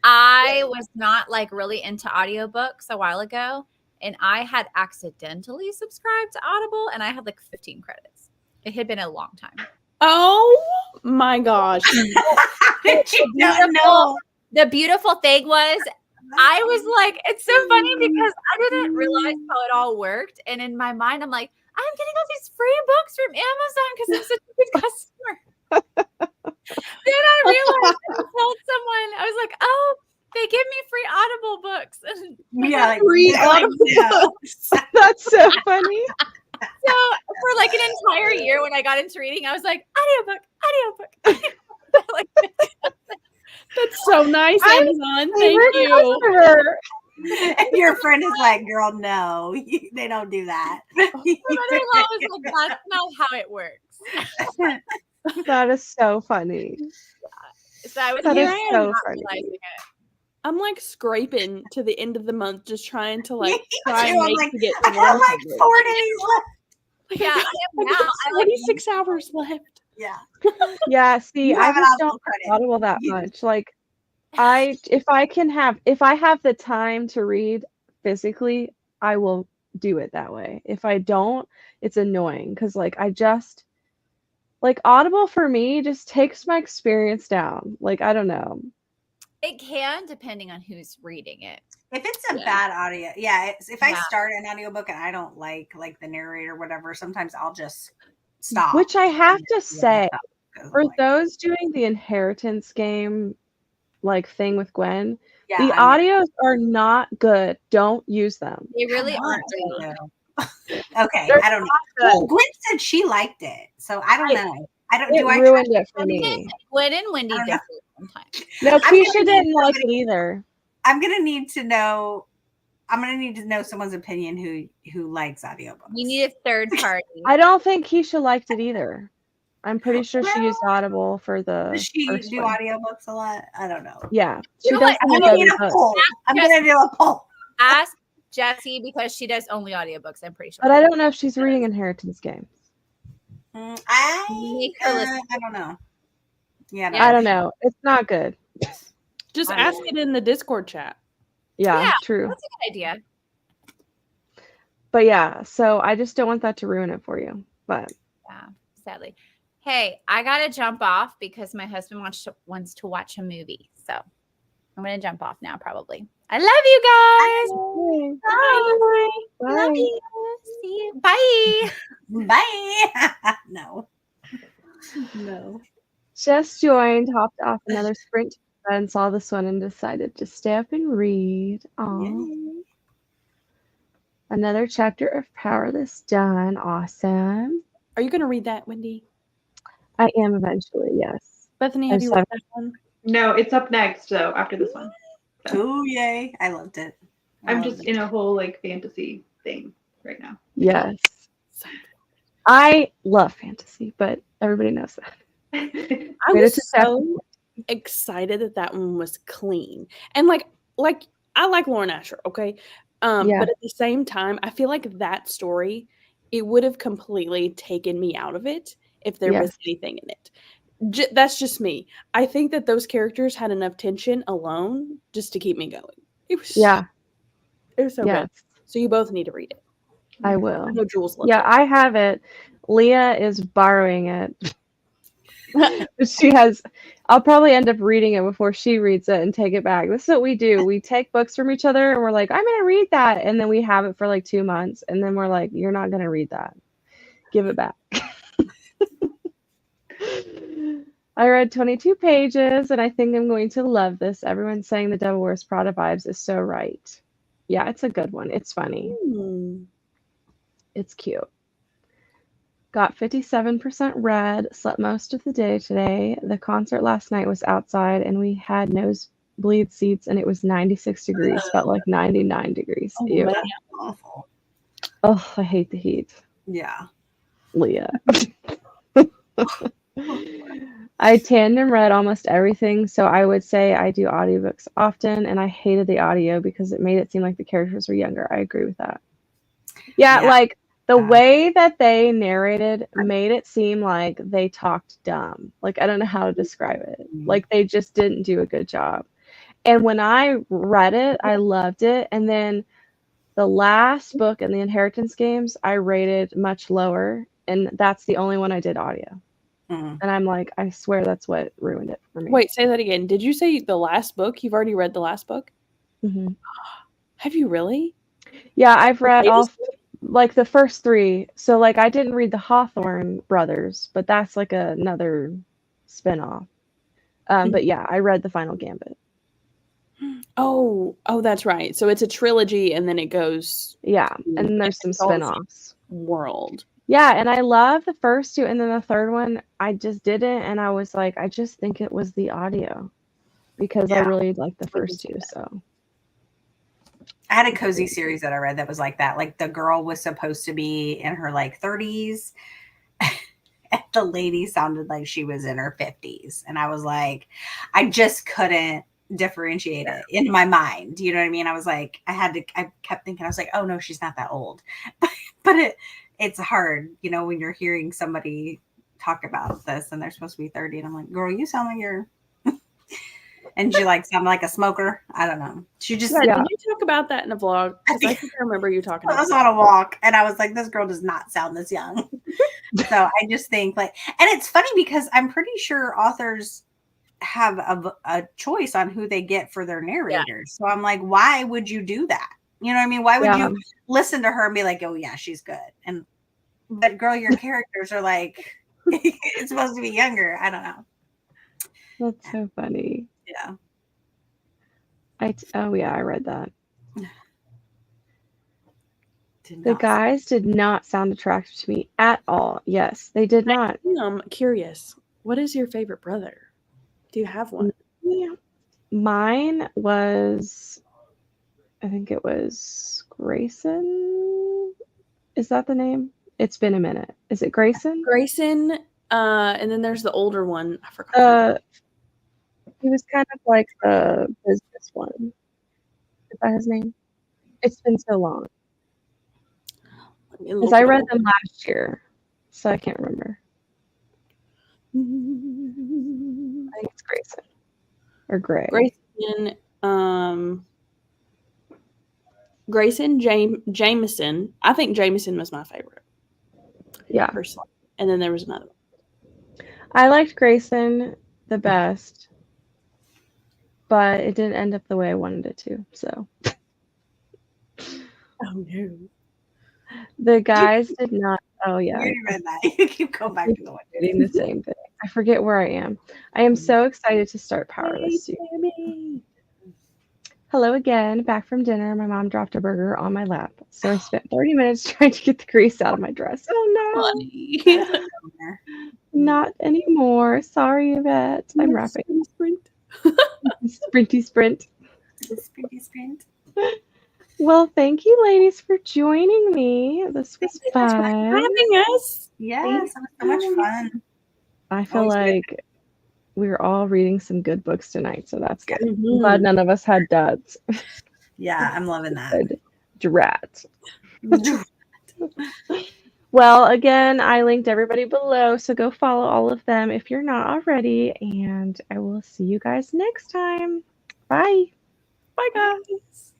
I was not like really into audiobooks a while ago, and I had accidentally subscribed to Audible, and I had like 15 credits. It had been a long time. Oh my gosh. Did you not know? The beautiful thing was, I was like, it's so funny because I didn't realize how it all worked. And in my mind, I'm like, I'm getting all these free books from Amazon because I'm such a good customer. Then I realized I told someone, I was like, oh, they give me free Audible books. And Yeah, like, Free Audible books. that's so funny. so for like an entire year when I got into reading, I was like, audiobook. Like, That's so nice, I'm Amazon. Thank you. Customer. And your friend is like, girl, no, they don't do that. my mother-in-law was like, that's not how it works. That is so funny. So I was That here is I am so not funny. realizing it. I'm like scraping to the end of the month, just trying to Me like too. try and I'm make like, to get I got like 4 days left. Yeah, I am now. I like 46 hours left. Yeah. Yeah, see, You I have an just Audible don't credit. like Audible that You- much. Like if I have the time to read physically, I will do it that way. If I don't, it's annoying because like Audible for me just takes my experience down. Like I don't know. it can, depending on who's reading it. If it's a Yeah. bad audio, if I Yeah. start an audiobook and I don't like the narrator or whatever, sometimes I'll just stop. Which I have to say, Because for I'm like, those doing the inheritance game like thing with Gwen, yeah, the I'm- audios are not good. Don't use them. They really Come aren't. on, Good. though. Okay, They're I don't know. not Well, good. Gwen said she liked it, so I don't know. I don't. It Do I ruined trust it for me. Gwen and Wendy I don't know. differ sometimes. No, I'm gonna Keisha need didn't like it somebody- either. I'm gonna need to know. I'm gonna need to know someone's opinion who likes audiobooks. We need a third party. I don't think Keisha liked it either. I'm pretty sure she used Audible for the Does she first do one. audiobooks a lot? I don't know. Yeah, You she know does what? I'm like gonna other need a books. poll. I'm gonna do a poll. Ask Jessie because she does only audiobooks, I'm pretty sure. But I don't know if she's reading Inheritance Games. Make her listen. I don't know. Yeah, I don't know. It's not good. Just ask it in the Discord chat. Yeah, true. That's a good idea. But yeah, so I just don't want that to ruin it for you. But yeah, sadly. Hey, I gotta jump off because my husband wants to watch a movie. So I'm gonna jump off now, probably. I love you guys. Bye. Bye. Love you. See you. Bye. Bye. No. Just joined, hopped off another sprint and saw this one and decided to stay up and read. Aww. Another chapter of Powerless done. Awesome. Are you going to read that, Wendy? I am eventually, yes. Bethany, have you read that one? No, it's up next, though, after this one. So. Oh, yay. I loved it. I'm just in a whole, like, fantasy thing right now. Yes. I love fantasy, but everybody knows that. I was so excited that one was clean. And, like I like Lauren Asher, okay? But at the same time, I feel like that story, it would have completely taken me out of it if there was anything in it. That's just me. I think that those characters had enough tension alone just to keep me going. It was it was so good. So you both need to read it. I will. I know Jules loves it. I have it. Leah is borrowing it. I'll probably end up reading it before she reads it and take it back. This is what we do. We take books from each other and we're like, I'm going to read that. And then we have it for like 2 months. And then we're like, you're not going to read that. Give it back. I read 22 pages and I think I'm going to love this. Everyone's saying the Devil Wears Prada vibes is so right. Yeah, it's a good one. It's funny. It's cute. Got 57% read, slept most of the day today. The concert last night was outside and we had nosebleed seats and it was 96 degrees. Felt like 99 degrees. Oh, man, that's awful. Oh, I hate the heat. Yeah. Leah. I tandem read almost everything, so I would say I do audiobooks often, and I hated the audio because it made it seem like the characters were younger. I agree with that. Yeah. Like the way that they narrated made it seem like they talked dumb. Like, I don't know how to describe it. Like, they just didn't do a good job. And when I read it, I loved it. And then the last book in the Inheritance Games, I rated much lower, and that's the only one I did audio. And I'm like, I swear that's what ruined it for me. Wait, say that again. Did you say the last book? You've already read the last book? Mm-hmm. Have you really? Yeah, I've read all, like the first 3. So like I didn't read the Hawthorne brothers, but that's like another spinoff. But yeah, I read the Final Gambit. Oh, that's right. So it's a trilogy and then it goes. Yeah, and there's some spinoffs. World. Yeah, and I love the first 2, and then the third one I just didn't, and I was like, I just think it was the audio because I really liked the first 2. So I had a cozy series that I read that was like that. Like the girl was supposed to be in her like 30s, and the lady sounded like she was in her 50s, and I was like, I just couldn't differentiate it in my mind. You know what I mean? I was like, I kept thinking, I was like, oh no, she's not that old, but it's hard, you know, when you're hearing somebody talk about this and they're supposed to be 30 and I'm like, girl, you sound like you're and she like sound like a smoker. I don't know. She just did you talk about that in a vlog? I think I remember you talking about I was on a walk and I was like, this girl does not sound this young. So I just think like, and it's funny because I'm pretty sure authors have a choice on who they get for their narrators. So I'm like, why would you do that? You know what I mean? Why would you listen to her and be like, oh yeah, she's good? But girl, your characters are like, it's supposed to be younger. I don't know. That's so funny. Yeah. I read that. The guys did not sound attractive to me at all. Yes, they did not. I'm curious. What is your favorite brother? Do you have one? Yeah. Mine was, I think it was Grayson. Is that the name? It's been a minute. Is it Grayson? Grayson. And then there's the older one. I forgot. He was kind of like the business one. Is that his name? It's been so long. Let me Because look I it read up. them last year, so I can't remember. I think it's Grayson or Gray. Grayson Jameson. I think Jameson was my favorite. Yeah. Personally. And then there was another one. I liked Grayson the best, but it didn't end up the way I wanted it to. So Oh no. the guys did not. Oh You yeah, already read that. You keep going back to the one. reading the same thing. I forget where I am. I am so excited to start Powerless soon. Hello again, back from dinner. My mom dropped a burger on my lap, so I spent 30 minutes trying to get the grease out of my dress. Oh Funny. That's no, not anymore. Sorry, Yvette. I'm wrapping. Sprint. Sprinty sprint. Sprinty sprint. Well, thank you, ladies, for joining me. This was Thank you so much for fun. Having us. Yes, it was so much fun. I feel Always good. like we were all reading some good books tonight, so that's good. I'm Mhm. glad none of us had dads. Yeah, I'm loving that. Good. Drat. Well, again, I linked everybody below, so go follow all of them if you're not already, and I will see you guys next time. Bye. Bye, guys.